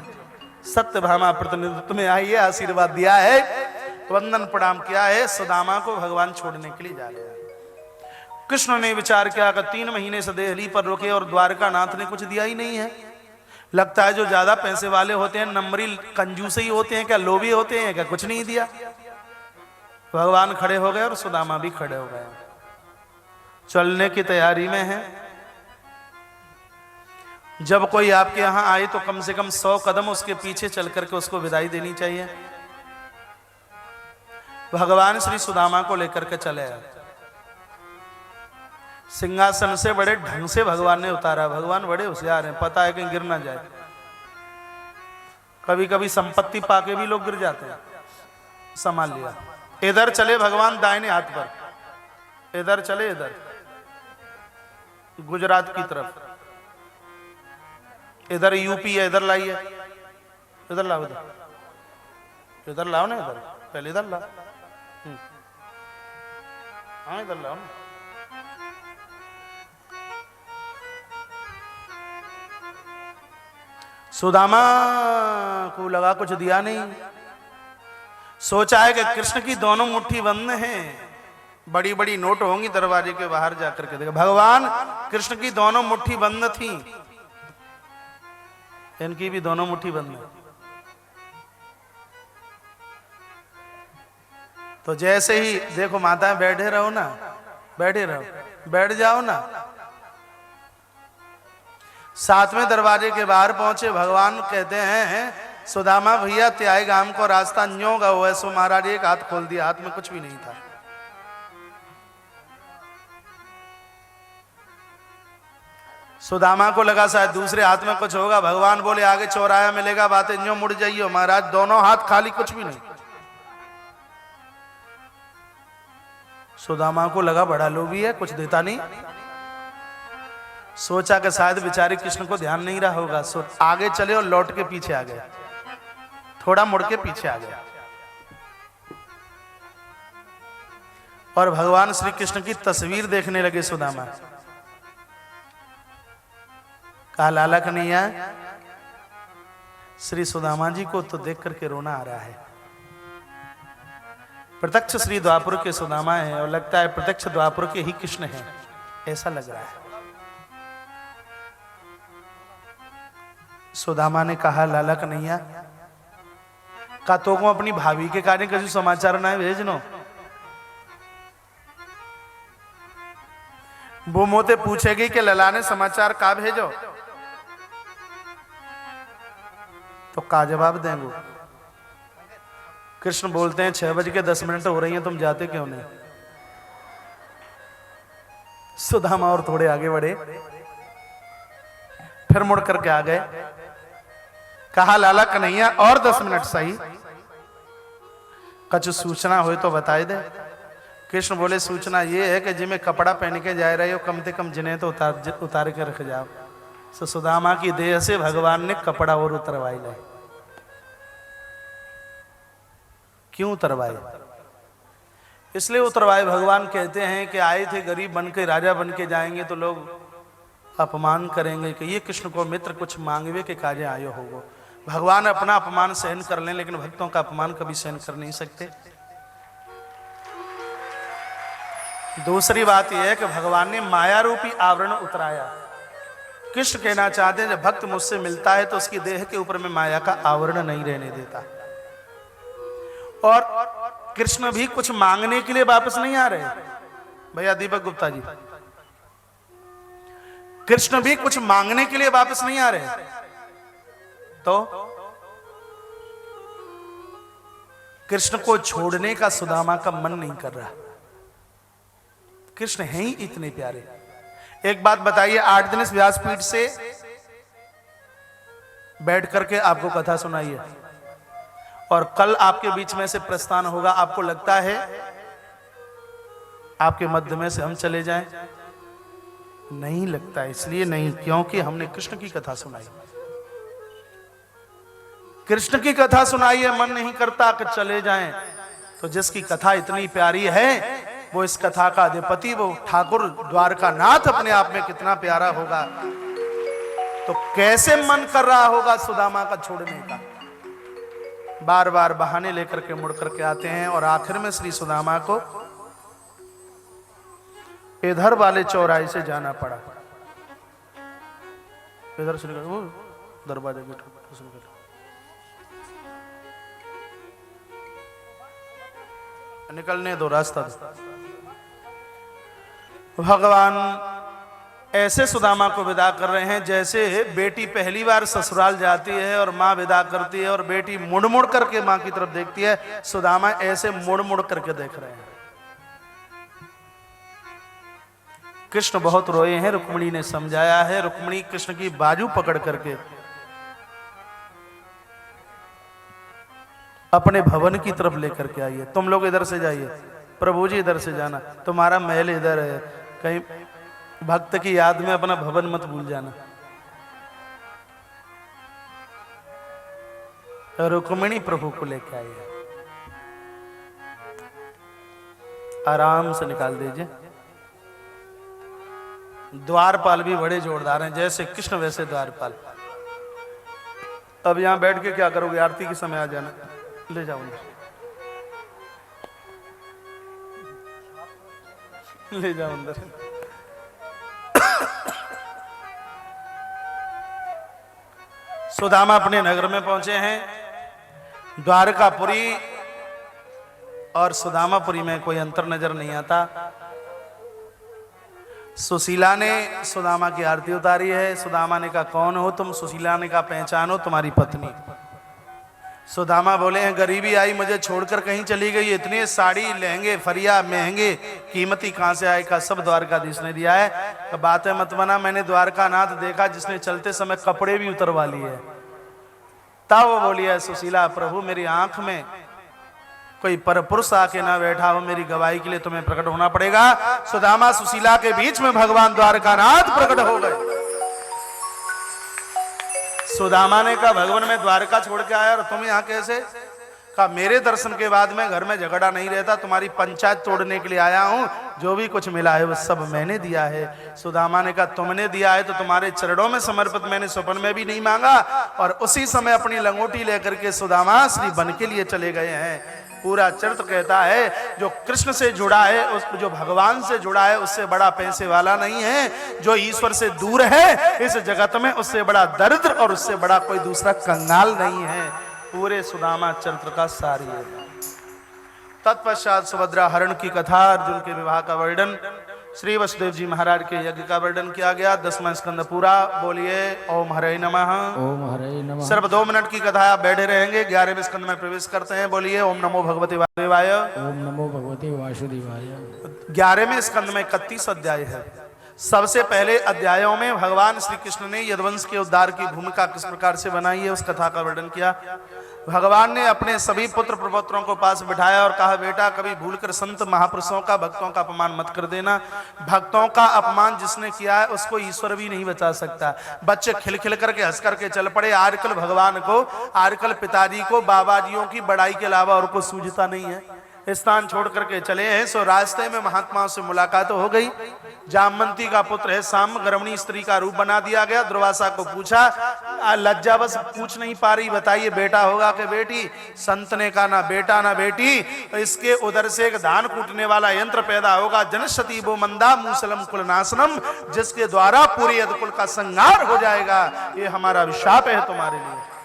सत्य भामा प्रतिनिधित्व में आई है, आशीर्वाद दिया है, वंदन प्रणाम किया है। सुदामा को भगवान छोड़ने के लिए जा रहे हैं। कृष्ण ने विचार किया कि 3 महीने से देहली पर रुके और द्वारका नाथ ने कुछ दिया ही नहीं है। लगता है जो ज्यादा पैसे वाले होते हैं नंबरी कंजूस ही होते हैं, क्या लोभी होते हैं क्या? कुछ नहीं दिया। भगवान खड़े हो गए और सुदामा भी खड़े हो गए, चलने की तैयारी में है। जब कोई आपके यहां आए तो कम से कम 100 कदम उसके पीछे चल करके उसको विदाई देनी चाहिए। भगवान श्री सुदामा को लेकर के चले आए। सिंहासन से बड़े ढंग से भगवान ने उतारा। भगवान बड़े होशियार हैं, पता है कहीं गिर ना जाए। कभी कभी संपत्ति पाके भी लोग गिर जाते हैं, संभाल लिया। इधर चले भगवान दाहिने हाथ पर, इधर चले, इधर गुजरात की तरफ, इधर यूपी है, इधर लाइए, इधर लाओ, इधर लाओ ना, इधर पहले इधर लाओ। हाँ इधर लाओ ना। सुदामा को लगा कुछ दिया नहीं। सोचा है कि कृष्ण की दोनों मुट्ठी बंद हैं, बड़ी बड़ी नोट होंगी, दरवाजे के बाहर जाकर के देखा भगवान कृष्ण की दोनों मुट्ठी बंद थी, इनकी भी दोनों मुट्ठी बंद है। तो जैसे ही देखो माता बैठे रहो ना, बैठे रहो, बैठ जाओ ना। 7वें दरवाजे के बाहर पहुंचे। भगवान कहते हैं सुदामा भैया त्याय गांव को रास्ता न्यो गा हुआ है। सो महाराज एक हाथ खोल दिया, हाथ में कुछ भी नहीं था। सुदामा को लगा शायद दूसरे हाथ में कुछ होगा। भगवान बोले आगे चौराया मिलेगा, बातें जो मुड़ जाइयो। महाराज दोनों हाथ खाली, कुछ भी नहीं। सुदामा को लगा बड़ा लोभी है, कुछ देता नहीं। सोचा कि शायद बेचारे कृष्ण को ध्यान नहीं रहा होगा, आगे चले और लौट के पीछे आ गए, थोड़ा मुड़ के पीछे आ गया। और भगवान श्री कृष्ण की तस्वीर देखने लगे सुदामा। कहा लाला कन्हैया, श्री सुदामा जी को तो देख करके रोना आ रहा है। प्रत्यक्ष श्री द्वापुर के सुदामा है और लगता है प्रत्यक्ष द्वापुर के ही कृष्ण हैं, ऐसा लग रहा है। सुदामा ने कहा लाला कन्हैया, का तो को अपनी भाभी के कार्य कछु समाचार ना भेजनो। वो मोते पूछेगी कि लला ने समाचार का भेजो, तो का जवाब देंगे? कृष्ण बोलते हैं 6:10 हो रही हैं, तुम जाते क्यों नहीं? सुदामा और थोड़े आगे बढ़े, फिर मुड़ करके आ गए। कहा लाला कन्हैया और 10 मिनट सही, कुछ सूचना हो तो बताए दे। कृष्ण बोले सूचना ये है कि जिन्हें कपड़ा पहन के जा रहे हो कम से कम जिन्हें तो उतार के रख जाओ। तो सुदामा की देह से भगवान ने कपड़ा और उतरवाई ले। क्यों उतरवाए? इसलिए उतरवाए, भगवान कहते हैं कि आए थे गरीब बन के, राजा बन के जाएंगे तो लोग अपमान करेंगे कि ये कृष्ण को मित्र कुछ मांगवे के काजे आयो होगो। भगवान अपना अपमान सहन कर लें, लेकिन भक्तों का अपमान कभी सहन कर नहीं सकते। दूसरी बात यह है कि भगवान ने माया रूपी आवरण उतराया। कृष्ण कहना चाहते हैं जब भक्त मुझसे मिलता है तो उसकी देह के ऊपर में माया का आवरण नहीं रहने देता। और कृष्ण भी कुछ मांगने के लिए वापस नहीं आ रहे। भैया दीपक गुप्ता जी, कृष्ण भी कुछ मांगने के लिए वापस नहीं आ रहे। तो कृष्ण को छोड़ने का सुदामा का मन नहीं कर रहा। कृष्ण हैं ही इतने प्यारे। एक बात बताइए, 8 दिन इस व्यासपीठ से बैठ करके आपको कथा सुनाइए और कल आपके बीच में से प्रस्थान होगा, आपको लगता है आपके मध्य में से हम चले जाएं? नहीं लगता। इसलिए नहीं क्योंकि हमने कृष्ण की कथा सुनाई। कृष्ण की कथा सुनाई है, मन नहीं करता कि चले जाएं। तो जिसकी कथा इतनी प्यारी है वो इस कथा का अधिपति, वो ठाकुर द्वारका नाथ अपने आप में कितना प्यारा होगा। तो कैसे मन कर रहा होगा सुदामा का छोड़ने का। बार बार बहाने लेकर के मुड़ करके आते हैं और आखिर में श्री सुदामा को इधर वाले चौराहे से जाना पड़ा। इधर से निकल, वो दरवाजे के निकलने दो रास्ता। भगवान ऐसे सुदामा को विदा कर रहे हैं जैसे बेटी पहली बार ससुराल जाती है और माँ विदा करती है और बेटी मुड़ मुड़ करके माँ की तरफ देखती है। सुदामा ऐसे मुड़ मुड़ करके देख रहे हैं। कृष्ण बहुत रोए हैं, रुक्मिणी ने समझाया है। रुक्मिणी कृष्ण की बाजू पकड़ करके अपने भवन की तरफ लेकर के आइए। तुम लोग इधर से जाइए, प्रभु जी इधर से जाना, तुम्हारा महल इधर है, कहीं भक्त की याद में अपना भवन मत भूल जाना। रुक्मिणी प्रभु को लेकर आई है, आराम से निकाल दीजिए। द्वारपाल भी बड़े जोरदार हैं, जैसे कृष्ण वैसे द्वारपाल। अब यहां बैठ के क्या करोगे? आरती के समय आ जाना, ले जाओ अंदर, ले जाओ अंदर। सुदामा अपने नगर में पहुंचे हैं। द्वारकापुरी और सुदामापुरी में कोई अंतर नजर नहीं आता। सुशीला ने सुदामा की आरती उतारी है। सुदामा ने कहा कौन हो तुम? सुशीला ने कहा पहचानो, तुम्हारी पत्नी। सुदामा बोले हैं गरीबी आई मुझे छोड़कर कहीं चली गई, इतने साड़ी लहंगे फरिया महंगे कीमती कहां से आए का सब द्वारकाधीश ने दिया है। तो बात है मत बना, मैंने द्वारकानाथ देखा जिसने चलते समय कपड़े भी उतरवा लिए। तब वो बोली है सुशीला प्रभु मेरी आंख में कोई परपुरुष आके ना बैठा हो, मेरी गवाही के लिए तुम्हें प्रकट होना पड़ेगा। सुदामा सुशीला के बीच में भगवान द्वारकानाथ प्रकट हो गए। सुदामा ने कहा भगवान मैं द्वारका छोड़ के आया और तुम यहाँ कैसे? कहा मेरे दर्शन के बाद में घर में झगड़ा नहीं रहता, तुम्हारी पंचायत तोड़ने के लिए आया हूँ, जो भी कुछ मिला है वो सब मैंने दिया है। सुदामा ने कहा तुमने दिया है तो तुम्हारे चरणों में समर्पित, मैंने स्वप्न में भी नहीं मांगा। और उसी समय अपनी लंगोटी लेकर के सुदामा श्री वन के लिए चले गए हैं। पूरा चरित्र कहता है जो कृष्ण से जुड़ा है, उस जो भगवान से जुड़ा है उससे बड़ा पैसे वाला नहीं है, जो ईश्वर से दूर है इस जगत में उससे बड़ा दरिद्र और उससे बड़ा कोई दूसरा कंगाल नहीं है। पूरे सुदामा चरित्र का सार है। तत्पश्चात सुभद्रा हरण की कथा, अर्जुन के विवाह का वर्णन, श्री वसुदेव जी महाराज के यज्ञ का वर्णन किया गया। 10वां स्कंद पूरा। बोलिए ओम हरे नमः। ओम हरे नमः। सिर्फ 2 मिनट की कथा आप बैठे रहेंगे। 11वें स्कंद में प्रवेश करते हैं। बोलिए ओम नमो भगवते वासुदेवाय। ओम नमो भगवते वासुदेवाय। 11वें स्कंद में 31 अध्याय है। सबसे पहले अध्यायों में भगवान श्री कृष्ण ने यदुवंश के उद्धार की भूमिका किस प्रकार से बनाई है उस कथा का वर्णन किया। भगवान ने अपने सभी पुत्र प्रपौत्रों को पास बिठाया और कहा बेटा कभी भूलकर संत महापुरुषों का भक्तों का अपमान मत कर देना। भक्तों का अपमान जिसने किया है उसको ईश्वर भी नहीं बचा सकता। बच्चे खिलखिल करके हंस करके चल पड़े। आजकल भगवान को, आजकल पिताजी को बाबाजियों की बड़ाई के अलावा और कुछ सूझता नहीं है। स्थान छोड़ करके चले हैं। सो रास्ते में महात्माओं से मुलाकात हो गई। जामवंती का पुत्र है साम, गर्भणी स्त्री का रूप बना दिया गया। दुर्वासा को पूछा, लज्जा बस पूछ नहीं पा रही, बताइए बेटा होगा कि बेटी? संत ने कहा ना बेटा ना बेटी, तो इसके उधर से एक धान कूटने वाला यंत्र पैदा होगा, जनशती वो मंदा मूसलम कुलनाशनम, जिसके द्वारा पूरे यदुकुल का संहार हो जाएगा। ये हमारा अभिशाप है तुम्हारे लिए।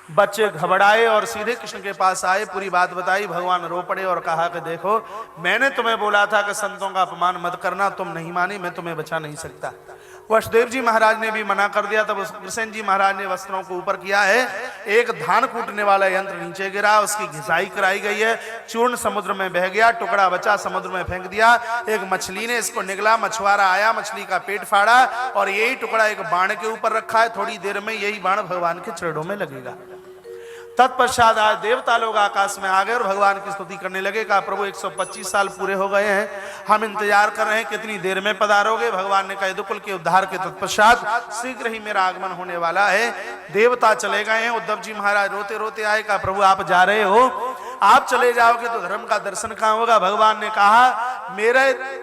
बच्चे घबराए और सीधे कृष्ण के पास आए, पूरी बात बताई। भगवान रो पड़े और कहा कि देखो मैंने तुम्हें बोला था कि संतों का अपमान मत करना, तुम नहीं मानी, मैं तुम्हें बचा नहीं सकता। वसुदेव जी महाराज ने भी मना कर दिया। तब कृष्ण जी महाराज ने वस्त्रों को ऊपर किया है। एक धान कूटने वाला यंत्र नीचे गिरा, उसकी घिसाई कराई गई है। चूर्ण समुद्र में बह गया, टुकड़ा बचा समुद्र में फेंक दिया। एक मछली ने इसको निगला, मछुआरा आया, मछली का पेट फाड़ा और यही टुकड़ा एक बाण के ऊपर रखा है। थोड़ी देर में यही बाण भगवान के चरणों में लगेगा। तत्पश्चात आज देवता लोग आकाश में आ गए और भगवान की स्तुति करने लगे। कहा प्रभु 125 साल पूरे हो गए हैं, हम इंतजार कर रहे हैं, कितनी देर में पधारोगे? भगवान ने कहा यदुकुल के उद्धार के तत्पश्चात शीघ्र ही मेरा आगमन होने वाला है। देवता चले गए हैं। उद्धव जी महाराज रोते रोते आए। कहा प्रभु आप जा रहे हो, आप चले जाओगे तो धर्म का दर्शन कहां होगा? भगवान ने कहा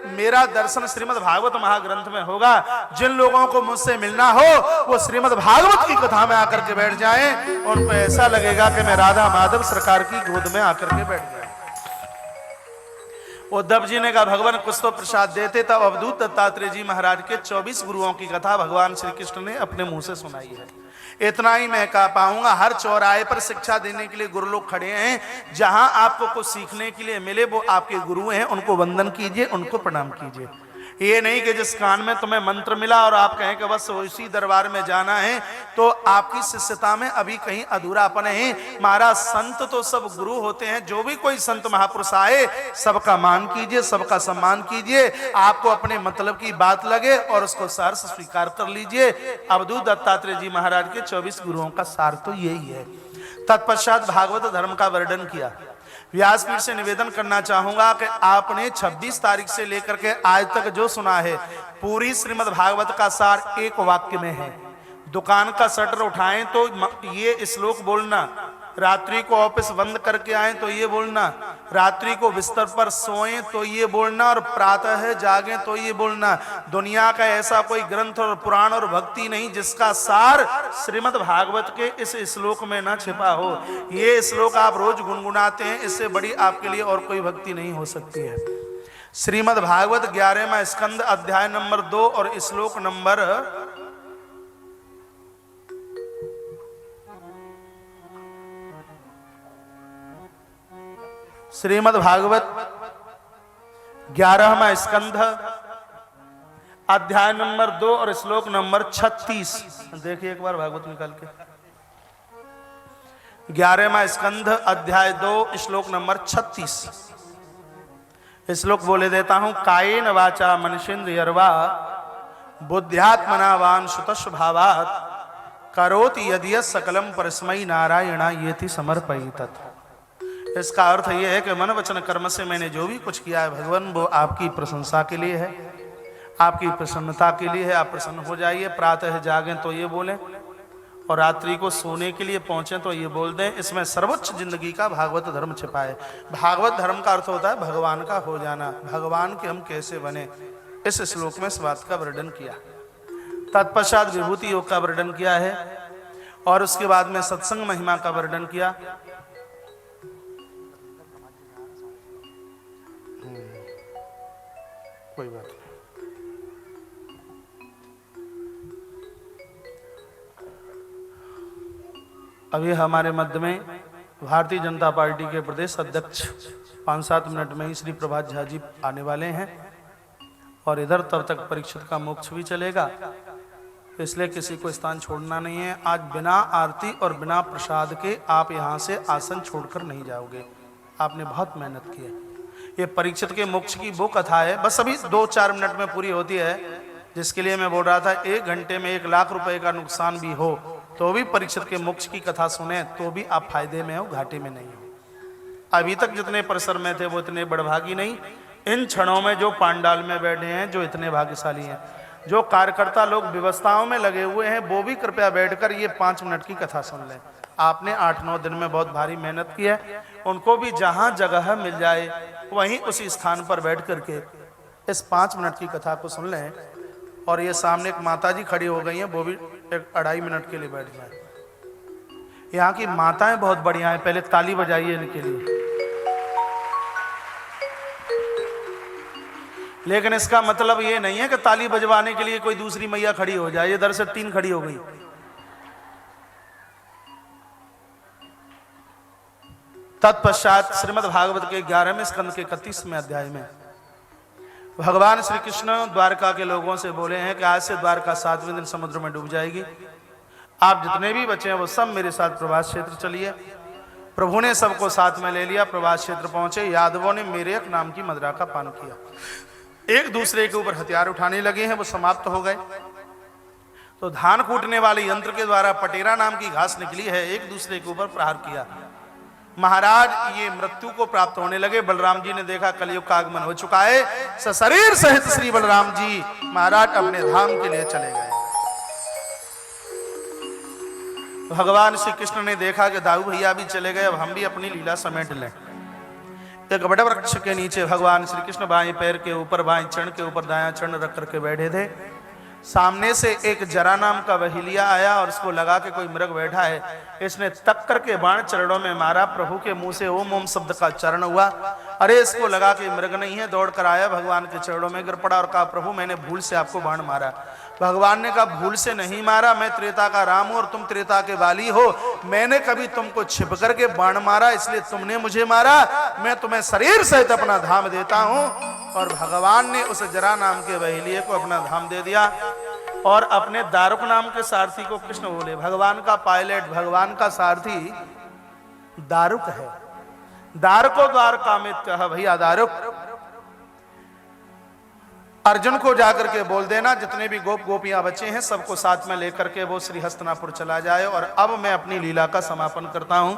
मेरा दर्शन श्रीमद् भागवत महाग्रंथ में होगा। जिन लोगों को मुझसे मिलना हो वो श्रीमद् भागवत की कथा में आकर के बैठ जाएं, उनको ऐसा लगेगा कि मैं राधा माधव सरकार की गोद में आकर के बैठ गया। उद्धव जी ने कहा भगवान कुछ तो प्रसाद देते। तब अवधूत दत्तात्रेय जी महाराज के 24 गुरुओं की कथा भगवान श्री कृष्ण ने अपने मुंह से सुनाई है। इतना ही मैं कह पाऊंगा। हर चौराहे पर शिक्षा देने के लिए गुरु लोग खड़े हैं। जहां आपको कुछ सीखने के लिए मिले वो आपके गुरु हैं, उनको वंदन कीजिए, उनको प्रणाम कीजिए। ये नहीं कि जिस कान में तुम्हें मंत्र मिला और आप कहें कि बस उसी दरबार में जाना है, तो आपकी शिष्यता में अभी कहीं अधूरापन है। महाराज संत तो सब गुरु होते हैं। जो भी कोई संत महापुरुष आए सबका मान कीजिए, सबका सम्मान कीजिए। आपको अपने मतलब की बात लगे और उसको सार से स्वीकार कर लीजिए। अवधूत दत्तात्रेय जी महाराज के 24 गुरुओं का सार तो यही है। तत्पश्चात भागवत धर्म का वर्णन किया। व्यासपीठ से निवेदन करना चाहूंगा कि आपने 26 तारीख से लेकर के आज तक जो सुना है पूरी श्रीमद् भागवत का सार एक वाक्य में है। दुकान का शटर उठाएं तो ये श्लोक बोलना, रात्रि को ऑफिस बंद करके आए तो ये बोलना, रात्रि को बिस्तर पर सोएं तो ये बोलना और प्रातः जागें तो ये बोलना। दुनिया का ऐसा कोई ग्रंथ और पुराण और भक्ति नहीं जिसका सार श्रीमद् भागवत के इस श्लोक में ना छिपा हो। ये श्लोक आप रोज गुनगुनाते हैं, इससे बड़ी आपके लिए और कोई भक्ति नहीं हो सकती है। श्रीमद् भागवत 11वां स्कंद अध्याय नंबर 2 और श्लोक नंबर 11वां स्कंध अध्याय नंबर 2 और श्लोक नंबर 36। देखिए एक बार भागवत निकाल के। 11वां स्कंध अध्याय 2 श्लोक नंबर 36। श्लोक बोले देता हूं। कायेन वाचा मनुष्येन्द्रियर्वा बुद्ध्यात्मना वान सुतस्वभावात् करोति यदि सकलम परस्मै नारायणा येति समर्पयितत्। इसका अर्थ यह है कि मन वचन कर्म से मैंने जो भी कुछ किया है भगवान वो आपकी प्रशंसा के लिए है, आपकी प्रसन्नता के लिए है। आप प्रसन्न हो जाइए। प्रातः जागें तो ये बोलें और रात्रि को सोने के लिए पहुंचे तो ये बोल दें। इसमें सर्वोच्च जिंदगी का भागवत धर्म छिपा है। भागवत धर्म का अर्थ होता है भगवान का हो जाना। भगवान के हम कैसे बने, इस श्लोक में इस बात का वर्णन किया। तत्पश्चात विभूति योग का वर्णन किया है और उसके बाद में सत्संग महिमा का वर्णन किया। कोई बात नहीं। अभी हमारे मध्य में भारतीय जनता पार्टी के प्रदेश अध्यक्ष 5-7 मिनट में ही श्री प्रभात झा जी आने वाले हैं और इधर तब तक परीक्षित का मोक्ष भी चलेगा, इसलिए किसी को स्थान छोड़ना नहीं है। आज बिना आरती और बिना प्रसाद के आप यहाँ से आसन छोड़कर नहीं जाओगे। आपने बहुत मेहनत की है। ये परीक्षित के मोक्ष की वो कथा है, बस अभी 2-4 मिनट में पूरी होती है, जिसके लिए मैं बोल रहा था 1 घंटे में 1 लाख रुपए का नुकसान भी हो तो भी परीक्षित के मोक्ष की कथा सुने तो भी आप फायदे में हो, घाटे में नहीं हो। अभी तक जितने परिसर में थे वो इतने बड़भागी नहीं। इन क्षणों में जो पांडाल में बैठे हैं जो इतने भाग्यशाली हैं, जो कार्यकर्ता लोग व्यवस्थाओं में लगे हुए हैं वो भी कृपया बैठकर ये 5 मिनट की कथा सुन लें। आपने 8-9 दिन में बहुत भारी मेहनत की है, उनको भी जहां जगह मिल जाए वहीं उसी स्थान पर बैठ करके इस 5 मिनट की कथा को सुन लें। और ये सामने एक माता जी खड़ी हो गई हैं, वो भी 1-2.5 मिनट के लिए बैठ जाए। यहाँ की माताएं बहुत बढ़िया हैं, पहले ताली बजाइए इनके लिए। लेकिन इसका मतलब ये नहीं है कि ताली बजवाने के लिए कोई दूसरी मैया खड़ी हो जाए। इधर से 3 खड़ी हो गई। तत्पश्चात श्रीमद् भागवत के 11वें स्कंद के 31वें अध्याय में भगवान श्री कृष्ण द्वारका के लोगों से बोले हैं कि आज से द्वारका 7वें दिन समुद्र में डूब जाएगी। आप जितने भी बचे हैं वो सब मेरे साथ प्रभास क्षेत्र चलिए। प्रभु ने सबको साथ में ले लिया। प्रभास क्षेत्र पहुंचे। यादवों ने मेरेक नाम की मदिरा का पान किया। एक दूसरे के ऊपर हथियार उठाने लगे हैं, वो समाप्त हो गए। तो धान कूटने वाले यंत्र के द्वारा पटेरा नाम की घास निकली है, एक दूसरे के ऊपर प्रहार किया। महाराज ये मृत्यु को प्राप्त होने लगे। बलराम जी ने देखा कलयुग का आगमन हो चुका है। सशरीर सहित श्री बलराम जी महाराज अपने धाम के लिए चले गए। भगवान श्री कृष्ण ने देखा कि दाऊ भैया भी चले गए, अब हम भी अपनी लीला समेट लें। एक बड़े वृक्ष के नीचे भगवान श्री कृष्ण बाएं पैर के ऊपर बाएं चरण के ऊपर दायां चरण रख करके बैठे थे। सामने से एक जरा नाम का वहीलिया आया और उसको लगा के कोई मृग बैठा है। इसने तक करके बाण चरणों में मारा। प्रभु के मुंह से ओम ओम शब्द का चरण हुआ। अरे इसको लगा कि मृग नहीं है, दौड़ कर आया, भगवान के चरणों में गिर पड़ा और कहा प्रभु मैंने भूल से आपको बाण मारा। भगवान ने कहा भूल से नहीं मारा, मैं त्रेता का राम हूं और तुम त्रेता के बाली हो। मैंने कभी तुमको छिप करके बाण मारा इसलिए तुमने मुझे मारा। मैं तुम्हें शरीर सहित अपना धाम देता हूं। और भगवान ने उस जरा नाम के वहीलिये को अपना धाम दे दिया और अपने दारुक नाम के सारथी को कृष्ण बोले। भगवान का पायलट, भगवान का सारथी दारुक है। दारुको द्वार कामित कहा भैया दारुक। अर्जुन को जाकर के बोल देना जितने भी गोप गोपियां बचे हैं सबको साथ में लेकर के वो श्री हस्तनापुर चला जाए। और अब मैं अपनी लीला का समापन करता हूं।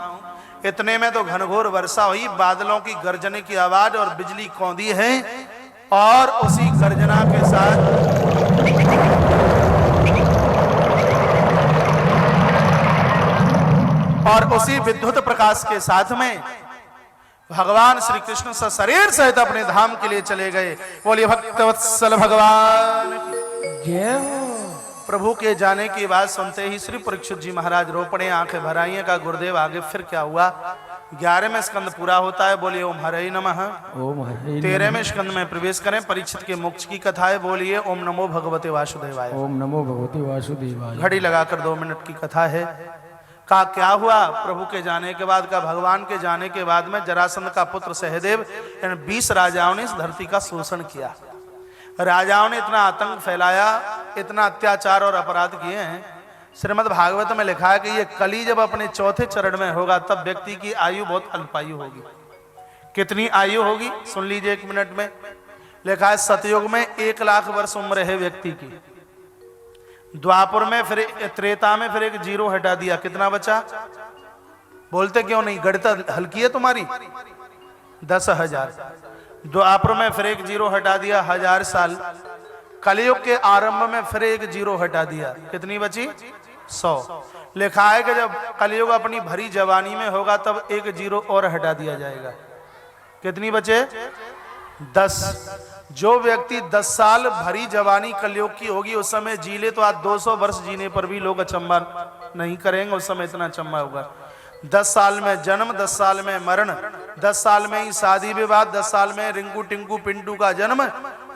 इतने में तो घनघोर वर्षा हुई, बादलों की गर्जने की आवाज और बिजली कौंधी है और उसी गर्जना के साथ और उसी विद्युत प्रकाश के साथ में भगवान श्री कृष्ण सशरीर सहित अपने धाम के लिए चले गए। बोलिए भक्तवत्सल भगवान जय हो। प्रभु के जाने की बात सुनते ही श्री परीक्षित जी महाराज रो पड़े, आंखें भर आई का गुरुदेव आगे फिर क्या हुआ। 11वें स्कंद पूरा होता है। बोलिए ओम हरे नमः। 13वें स्कंद में प्रवेश करें। परीक्षित के मोक्ष की कथा है। बोलिए ओम नमो भगवते वासुदेवाय। ओम नमो भगवते वासुदेवाय। घड़ी लगाकर 2 मिनट की कथा है। का क्या हुआ प्रभु के जाने के बाद का, भगवान के जाने के बाद में जरासंध का पुत्र सहदेव इन 20 राजाओं ने इस धरती का शोषण किया। राजाओं ने इतना आतंक फैलाया, इतना अत्याचार और अपराध किए हैं श्रीमद् भागवत में लिखा है कि ये कली जब अपने चौथे चरण में होगा तब व्यक्ति की आयु बहुत अल्पायु होगी। कितनी आयु होगी सुन लीजिए 1 मिनट में। लिखा है सतयुग में 1 लाख वर्ष उम्र है व्यक्ति की, द्वापर में फिर त्रेता में फिर एक 0 हटा दिया, कितना बचा? बोलते क्यों नहीं? गणित हल्की है तुम्हारी। 10,000। द्वापर में फिर एक 0 हटा दिया, 1000 साल। कलयुग के आरंभ में फिर एक 0 हटा दिया, कितनी बची? 100। लिखा है कि जब कलयुग अपनी भरी जवानी में होगा तब एक 0 और हटा दिया जाएगा, कितनी बचे? 10। जो व्यक्ति 10 साल भरी जवानी कलयुग की होगी उस समय जी ले तो आज 200 वर्ष जीने पर भी लोग अचंबा नहीं करेंगे, उस समय इतना अचंबा होगा। 10 साल में जन्म, 10 साल में मरण, 10 साल में ही शादी विवाह, 10 साल में रिंकू टिंकू पिंटू का जन्म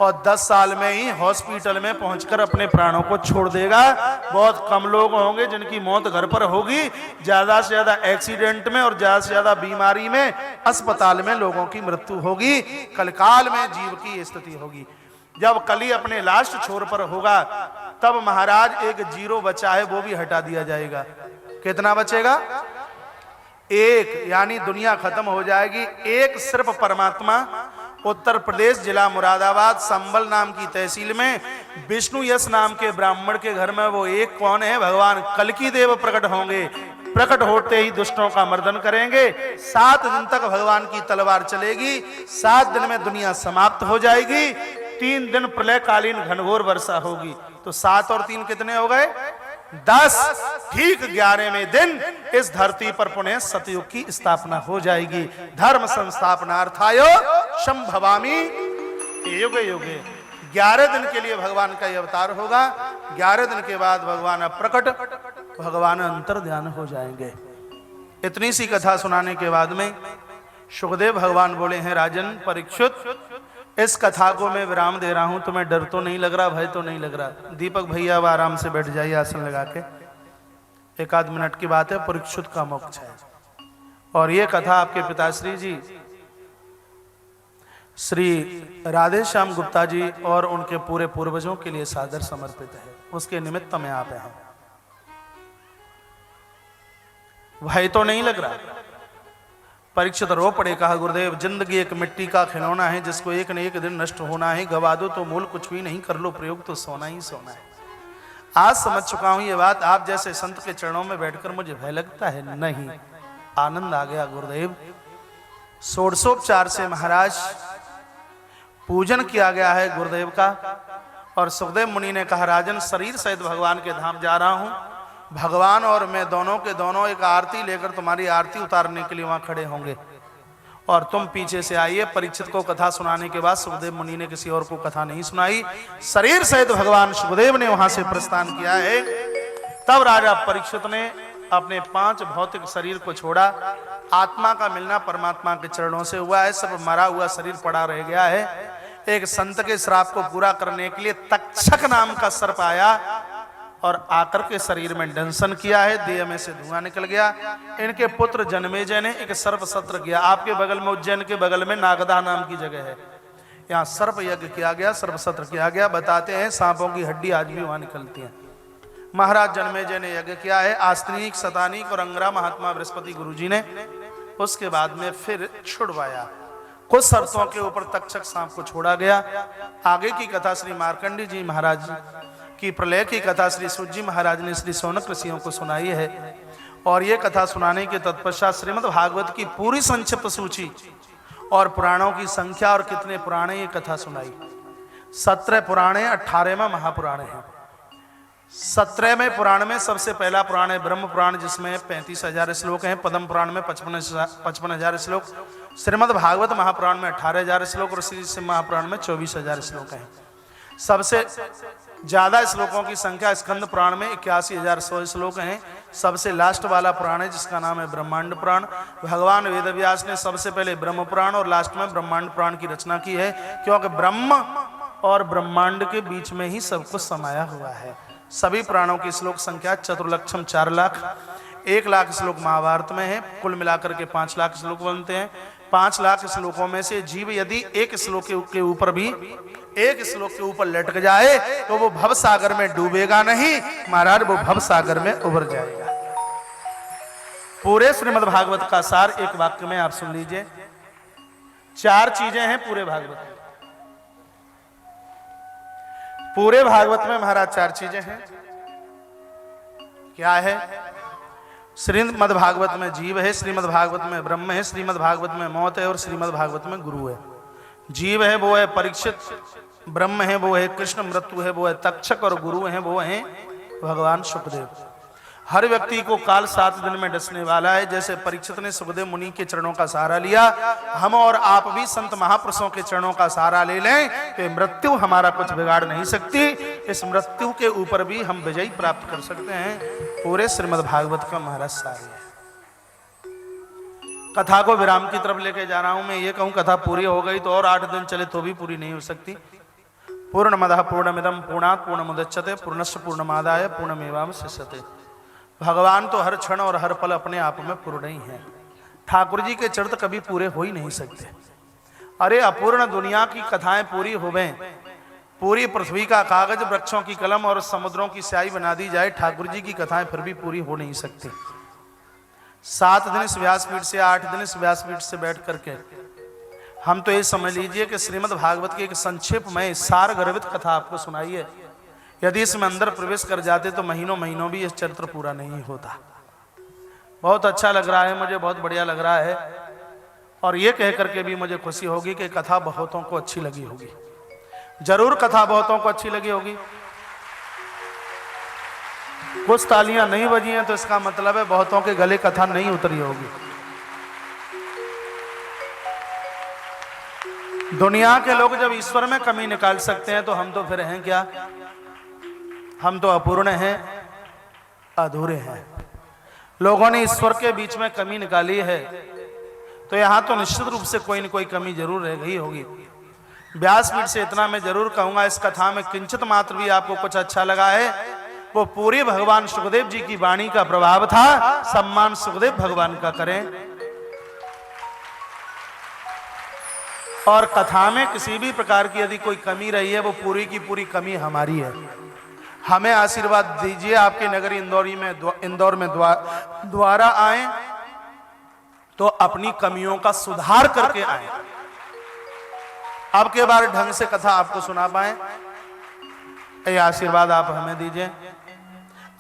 और 10 साल में ही हॉस्पिटल में पहुंचकर अपने प्राणों को छोड़ देगा। बहुत कम लोग होंगे जिनकी मौत घर पर होगी, ज्यादा से ज्यादा एक्सीडेंट में और ज्यादा से ज्यादा बीमारी में अस्पताल में लोगों की मृत्यु होगी। कलकाल में जीव की स्थिति होगी। जब कली अपने लास्ट छोर पर होगा तब महाराज एक 0 बचा है वो भी हटा दिया जाएगा, कितना बचेगा? 1, यानी दुनिया खत्म हो जाएगी। एक सिर्फ परमात्मा उत्तर प्रदेश जिला मुरादाबाद संबल नाम की तहसील में विष्णु यश नाम के ब्राह्मण के घर में वो एक कौन है? भगवान कल्की देव प्रकट होंगे। प्रकट होते ही दुष्टों का मर्दन करेंगे। 7 दिन तक भगवान की तलवार चलेगी, 7 दिन में दुनिया समाप्त हो जाएगी। 3 दिन प्रलयकालीन घनघोर वर्षा होगी। तो 7 और 3 कितने हो गए? 10। ठीक 11वें दिन इस धरती पर पुनः सतयुग की स्थापना हो जाएगी। धर्म संस्थापनार्थाय संभवामि युगे युगे। 11 दिन के लिए भगवान का यह अवतार होगा। 11 दिन के बाद भगवान प्रकट, भगवान अंतर ध्यान हो जाएंगे। इतनी सी कथा सुनाने के बाद में सुखदेव भगवान बोले हैं, राजन परीक्षित, इस कथा को मैं विराम दे रहा हूं। तुम्हें डर तो नहीं लग रहा, भय तो नहीं लग रहा? दीपक भैया अब आराम से बैठ जाइए आसन लगा के। 1 मिनट की बात है, परीक्षित का मोक्ष है। और ये कथा आपके पिताश्री जी श्री राधे श्याम गुप्ता जी और उनके पूरे पूर्वजों के लिए सादर समर्पित है। उसके निमित्त में आप हैं। भय तो नहीं लग रहा? परीक्षित रो पड़े, कहा गुरुदेव जिंदगी एक मिट्टी का खिलौना है जिसको एक न एक दिन नष्ट होना है। गवा दो तो मूल कुछ भी नहीं, कर लो प्रयोग तो सोना ही सोना है। आज समझ चुका हूं ये बात। आप जैसे संत के चरणों में बैठकर मुझे भय लगता है? नहीं, आनंद आ गया गुरुदेव। षोडशोपचार से महाराज पूजन किया गया है गुरुदेव का। और सुखदेव मुनि ने कहा, राजन शरीर सहित भगवान के धाम जा रहा हूं। भगवान और मैं दोनों के दोनों एक आरती लेकर तुम्हारी आरती उतारने के लिए वहां खड़े होंगे और तुम पीछे से आइए। परीक्षित को कथा सुनाने के बाद सुखदेव मुनि ने किसी और को कथा नहीं सुनाई। शरीर सहित भगवान सुखदेव ने वहां से प्रस्थान किया है। तब राजा परीक्षित ने अपने 5 भौतिक शरीर को छोड़ा। आत्मा का मिलना परमात्मा के चरणों से हुआ है। सब मरा हुआ शरीर पड़ा रह गया है। एक संत के श्राप को पूरा करने के लिए तक्षक नाम का सर्प आया और आकर के शरीर में दंशन किया है। देह में से धुआं निकल गया। इनके पुत्र जन्मेजय ने एक सर्प सत्र किया। आपके बगल में उज्जैन के बगल में नागदा नाम की जगह है, यहाँ सर्प यज्ञ किया गया, सर्प सत्र किया गया। बताते हैं सांपों की हड्डी आज भी वहां निकलती है। महाराज जन्मेजय ने यज्ञ किया है। आस्तिक, शतानिक और अंगरा महात्मा बृहस्पति गुरुजी ने उसके बाद में फिर छुड़वाया। कुछ शर्तों के ऊपर तक्षक सांप को छोड़ा गया। आगे की कथा श्री मार्कंडी जी महाराज की प्रलय की कथा श्री सूत जी महाराज ने श्री शौनक ऋषियों को सुनाई है। और ये कथा सुनाने के तत्पश्चात श्रीमद् भागवत की पूरी संक्षिप्त सूची और पुराणों की संख्या और कितने पुराणे ये कथा सुनाई। 17 पुराणे, 18वां महापुराण है। 17वें पुराण में सबसे पहला पुराण है ब्रह्म पुराण, जिसमें 35,000 श्लोक हैं। पद्म पुराण में 55,000 श्लोक। श्रीमद् भागवत महापुराण में 18,000 श्लोक और श्री शिव महापुराण में 24,000 श्लोक हैं। सबसे ज्यादा श्लोकों की संख्या स्कंद पुराण में 81,100 श्लोक हैं। सबसे लास्ट वाला पुराण है जिसका नाम है ब्रह्मांड पुराण। भगवान वेदव्यास ने सबसे पहले ब्रह्म पुराण और लास्ट में ब्रह्मांड पुराण की रचना की है, क्योंकि ब्रह्म और ब्रह्मांड के बीच में ही सब कुछ समाया हुआ है। सभी पुराणों की श्लोक संख्या चतुर्लक्षम 4 लाख। 1 लाख श्लोक महाभारत में है। कुल मिलाकर के 5 लाख श्लोक बनते हैं। 5 लाख श्लोकों में से जीव यदि एक श्लोक के ऊपर भी, एक श्लोक के ऊपर लटक जाए तो वो भव सागर में डूबेगा नहीं महाराज, वो भव सागर में उभर जाएगा। पूरे श्रीमद् भागवत का सार एक वाक्य में आप सुन लीजिए। 4 चीजें हैं पूरे भागवत में। पूरे भागवत में महाराज 4 चीजें हैं। क्या है? श्रीमद् भागवत में जीव है, श्रीमद् भागवत में ब्रह्म है, श्रीमद् भागवत में मौत है और श्रीमद् भागवत में गुरु है। जीव है वो है परीक्षित, ब्रह्म है वो है कृष्ण, मृत्यु है वो है तक्षक और गुरु है वो है भगवान सुखदेव। हर व्यक्ति को काल 7 दिन में डसने वाला है। जैसे परीक्षित ने सुखदेव मुनि के चरणों का सहारा लिया, हम और आप भी संत महापुरुषों के चरणों का सहारा ले लें तो मृत्यु हमारा कुछ बिगाड़ नहीं सकती। इस मृत्यु के ऊपर भी हम विजय प्राप्त कर सकते हैं। पूरे श्रीमद् भागवत का महाराज सार है। कथा को विराम की तरफ लेके जा रहा हूं। मैं ये कहूं कथा पूरी हो गई तो और 8 दिन चले तो भी पूरी नहीं हो सकती। पूर्णमदः पूर्णमिदं पूर्णात् पूर्णमुदच्यते पूर्णस्य पूर्णमादाय पूर्णमेवावशिष्यते। भगवान तो हर क्षण और हर पल अपने आप में पूर्ण ही है। ठाकुर जी के चरित्र कभी पूरे हो ही नहीं सकते। अरे अपूर्ण दुनिया की कथाएं पूरी होवें, पूरी पृथ्वी का कागज, वृक्षों की कलम और समुद्रों की स्याही बना दी जाए, ठाकुर जी की कथाएं फिर भी पूरी हो नहीं सकती। 7 दिन इस व्यासपीठ से, 8 दिन इस व्यासपीठ से बैठ करके हम तो ये समझ लीजिए कि श्रीमद् भागवत की एक संक्षेप में सार गर्भित कथा आपको सुनाई है। यदि इसमें अंदर प्रवेश कर जाते तो महीनों महीनों भी इस चरित्र पूरा नहीं होता। बहुत अच्छा लग रहा है, मुझे बहुत बढ़िया लग रहा है। और ये कह करके भी मुझे खुशी होगी कि कथा बहुतों को अच्छी लगी होगी। जरूर कथा बहुतों को अच्छी लगी होगी। कुछ तालियां नहीं बजी हैं तो इसका मतलब है बहुतों के गले कथा नहीं उतरी होगी। दुनिया के लोग जब ईश्वर में कमी निकाल सकते हैं तो हम तो फिर हैं क्या? हम तो अपूर्ण हैं, अधूरे हैं। लोगों ने ईश्वर के बीच में कमी निकाली है तो यहां तो निश्चित रूप से कोई न कोई कमी जरूर रह गई होगी। व्यासपीठ से इतना मैं जरूर कहूंगा, इस कथा में किंचित मात्र भी आपको कुछ अच्छा लगा है वो पूरी भगवान सुखदेव जी की वाणी का प्रभाव था। सम्मान सुखदेव भगवान का करें। और कथा में किसी भी प्रकार की यदि कोई कमी रही है वो पूरी की पूरी कमी हमारी है। हमें आशीर्वाद दीजिए, आपकी नगरी इंदौर में द्वारा आए तो अपनी कमियों का सुधार करके आए। अब के बार ढंग से कथा आपको सुना पाए, ये आशीर्वाद आप हमें दीजिए।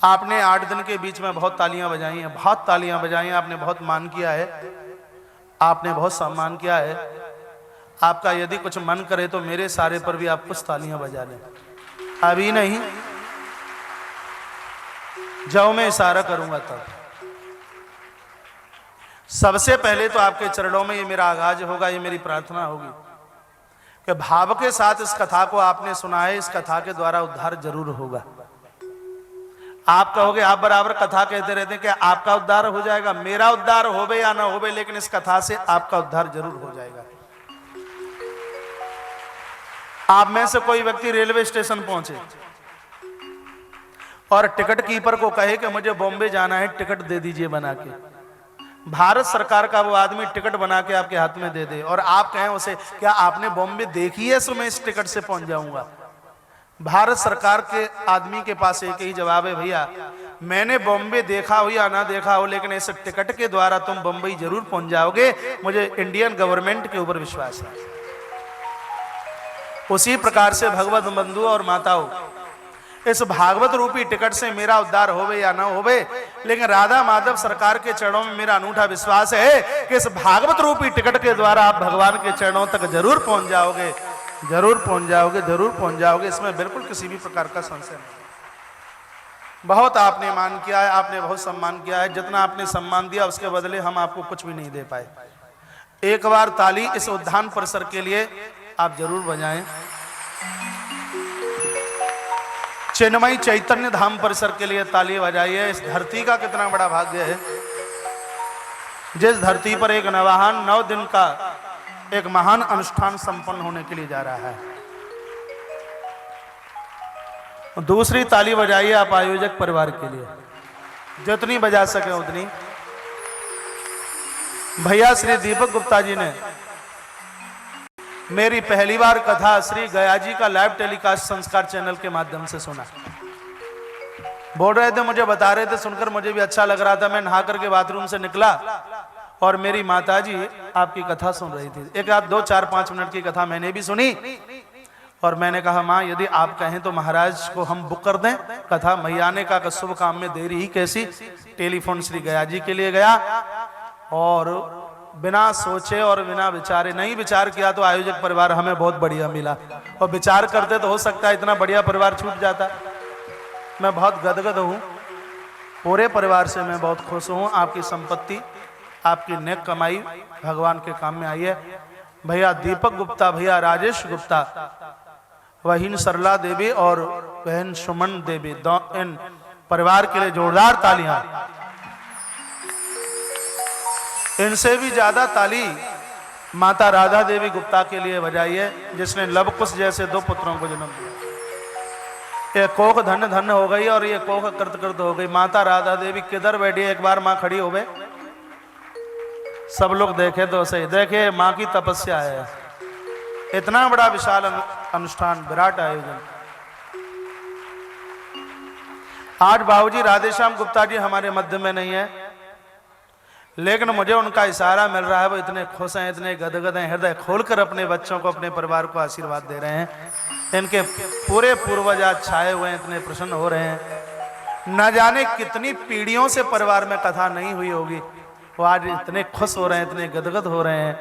आपने 8 दिन के बीच में बहुत तालियां बजाई हैं, बहुत तालियां बजाई हैं। आपने बहुत मान किया है, आपने बहुत सम्मान किया है। आपका यदि कुछ मन करे तो मेरे सारे पर भी आप कुछ तालियां बजा लें। अभी नहीं, जब मैं इशारा करूंगा तब। सबसे पहले तो आपके चरणों में ये मेरा आगाज होगा, ये मेरी प्रार्थना होगी कि भाव के साथ इस कथा को आपने सुना है, इस कथा के द्वारा उद्धार जरूर होगा। आप कहोगे, आप बराबर कथा कहते रहते हैं कि आपका उद्धार हो जाएगा। मेरा उद्धार होवे या ना होवे, लेकिन इस कथा से आपका उद्धार जरूर हो जाएगा। आप में से कोई व्यक्ति रेलवे स्टेशन पहुंचे और टिकट कीपर को कहे कि मुझे बॉम्बे जाना है, टिकट दे दीजिए बना के। भारत सरकार का वो आदमी टिकट बना के आपके हाथ में दे दे और आप कहें उसे, क्या आपने बॉम्बे देखी है? सो मैं इस टिकट से पहुंच जाऊंगा। भारत सरकार के आदमी के पास एक ही जवाब है, भैया मैंने बॉम्बे देखा हो या ना देखा हो, लेकिन इस टिकट के द्वारा तुम बंबई जरूर पहुंच जाओगे। मुझे इंडियन गवर्नमेंट के ऊपर विश्वास है। उसी प्रकार से भगवत बंधु और माताओं, इस भागवत रूपी टिकट से मेरा उद्धार होवे या ना होवे, लेकिन राधा माधव सरकार के चरणों में मेरा अनूठा विश्वास है कि इस भागवत रूपी टिकट के द्वारा आप भगवान के चरणों तक जरूर पहुंच जाओगे, जरूर पहुंच जाओगे, जरूर पहुंच जाओगे। इसमें बिल्कुल किसी भी प्रकार का संशय नहीं। बहुत आपने मान किया है, आपने बहुत सम्मान किया है। जितना आपने सम्मान दिया उसके बदले हम आपको कुछ भी नहीं दे पाए। एक बार ताली इस उद्यान परिसर के लिए आप जरूर बजाएं। चिन्मयी चैतन्य धाम परिसर के लिए ताली बजाइए। इस धरती का कितना बड़ा भाग्य है, जिस धरती पर एक नवाहन 9 दिन का एक महान अनुष्ठान संपन्न होने के लिए जा रहा है। दूसरी ताली बजाइए आप आयोजक परिवार के लिए, जितनी बजा सके उतनी। भैया श्री दीपक गुप्ता जी ने मेरी पहली बार कथा श्री गया जी का लाइव टेलीकास्ट संस्कार चैनल के माध्यम से सुना। बोल रहे थे, मुझे बता रहे थे, सुनकर मुझे भी अच्छा लग रहा था। मैं नहा करके बाथरूम से निकला और मेरी माताजी आपकी कथा सुन रही थी। एक आध 2 4 5 मिनट की कथा मैंने भी सुनी और मैंने कहा, माँ यदि आप कहें तो महाराज को हम बुक कर दें कथा। मैया ने कहा, शुभ काम में देरी ही कैसी। टेलीफोन श्री गया जी के लिए गया और बिना सोचे और बिना विचारे, नहीं विचार किया तो आयोजक परिवार हमें बहुत बढ़िया मिला, और विचार करते तो हो सकता है इतना बढ़िया परिवार छूट जाता। मैं बहुत गदगद हूँ, पूरे परिवार से मैं बहुत खुश हूँ। आपकी संपत्ति, आपकी नेक कमाई भगवान के काम में आई है। भैया दीपक गुप्ता, भैया राजेश गुप्ता, बहन सरला देवी और बहन सुमन देवी, इन परिवार के लिए जोरदार तालियां। इनसे भी ज्यादा ताली माता राधा देवी गुप्ता के लिए बजाइए, जिसने लवकुश जैसे 2 पुत्रों को जन्म दिया। ये कोख धन्य धन्य हो गई और ये कोख कृत कृत हो गई। माता राधा देवी किधर बैठी है, एक बार माँ खड़ी हो गए, सब लोग देखे तो सही। देखे, माँ की तपस्या है। इतना बड़ा विशाल अनुष्ठान, विराट आयोजन। आज बाबूजी राधेश्याम गुप्ता जी हमारे मध्य में नहीं है, लेकिन मुझे उनका इशारा मिल रहा है। वो इतने खुश हैं, इतने गदगद हैं, हृदय खोलकर अपने बच्चों को, अपने परिवार को आशीर्वाद दे रहे हैं। इनके पूरे पूर्वज आज छाए हुए हैं, इतने प्रसन्न हो रहे हैं। न जाने कितनी पीढ़ियों से परिवार में कथा नहीं हुई होगी, वो आज इतने खुश हो रहे हैं, इतने गदगद हो रहे हैं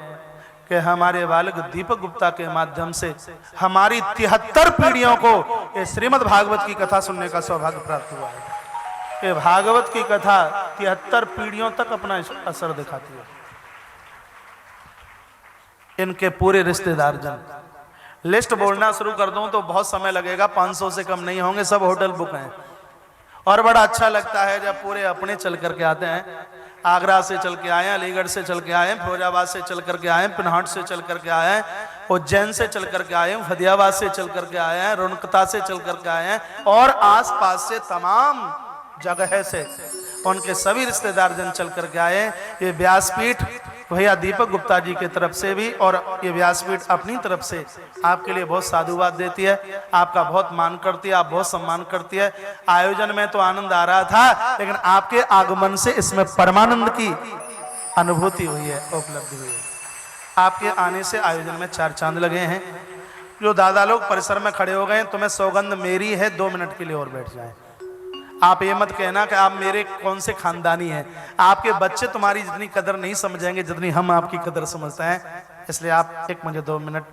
कि हमारे बालक दीपक गुप्ता के माध्यम से हमारी 73 पीढ़ियों को ये श्रीमद् भागवत की कथा सुनने का सौभाग्य प्राप्त हुआ है। ये भागवत की कथा 73 पीढ़ियों तक अपना असर दिखाती है। इनके पूरे रिश्तेदार जन, लिस्ट बोलना शुरू कर दूं तो बहुत समय लगेगा, 500 से कम नहीं होंगे, सब होटल बुक हैं। और बड़ा अच्छा लगता है जब पूरे अपने चल करके आते हैं। आगरा से चल के आए, अलीगढ़ से चल के आए, फिरोजाबाद से चल करके आए, पिनहाट से चल करके आए, उज्जैन से चल करके आए, फदियाबाद से चल करके आए हैं, रुनकता से चल करके आए हैं, और आसपास से तमाम जगह से उनके सभी रिश्तेदार जन चल करके आए। ये व्यासपीठ भैया दीपक गुप्ता जी की तरफ से भी और ये व्यासपीठ अपनी तरफ से आपके लिए बहुत साधुवाद देती है, आपका बहुत मान करती है, आप बहुत सम्मान करती है। आयोजन में तो आनंद आ रहा था, लेकिन आपके आगमन से इसमें परमानंद की अनुभूति हुई है, उपलब्धि हुई है। आपके आने से आयोजन में 4 चांद लगे हैं। जो दादा लोग परिसर में खड़े हो गए, तुम्हें सौगंध मेरी है, 2 मिनट के लिए और बैठ जाएं। आप ये मत कहना कि आप मेरे कौन से खानदानी हैं। आपके बच्चे तुम्हारी जितनी कदर नहीं समझेंगे जितनी हम आपकी कदर समझते हैं, इसलिए आप एक मुझे 2 मिनट,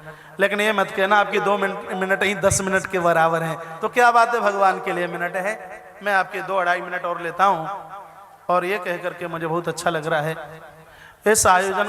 लेकिन ये मत कहना आपकी 2 मिनट ही 10 मिनट के बराबर हैं। तो क्या बात है, भगवान के लिए मिनट है। मैं आपके 2-2.5 मिनट और लेता हूँ। और ये कह करके मुझे बहुत अच्छा लग रहा है इस आयोजन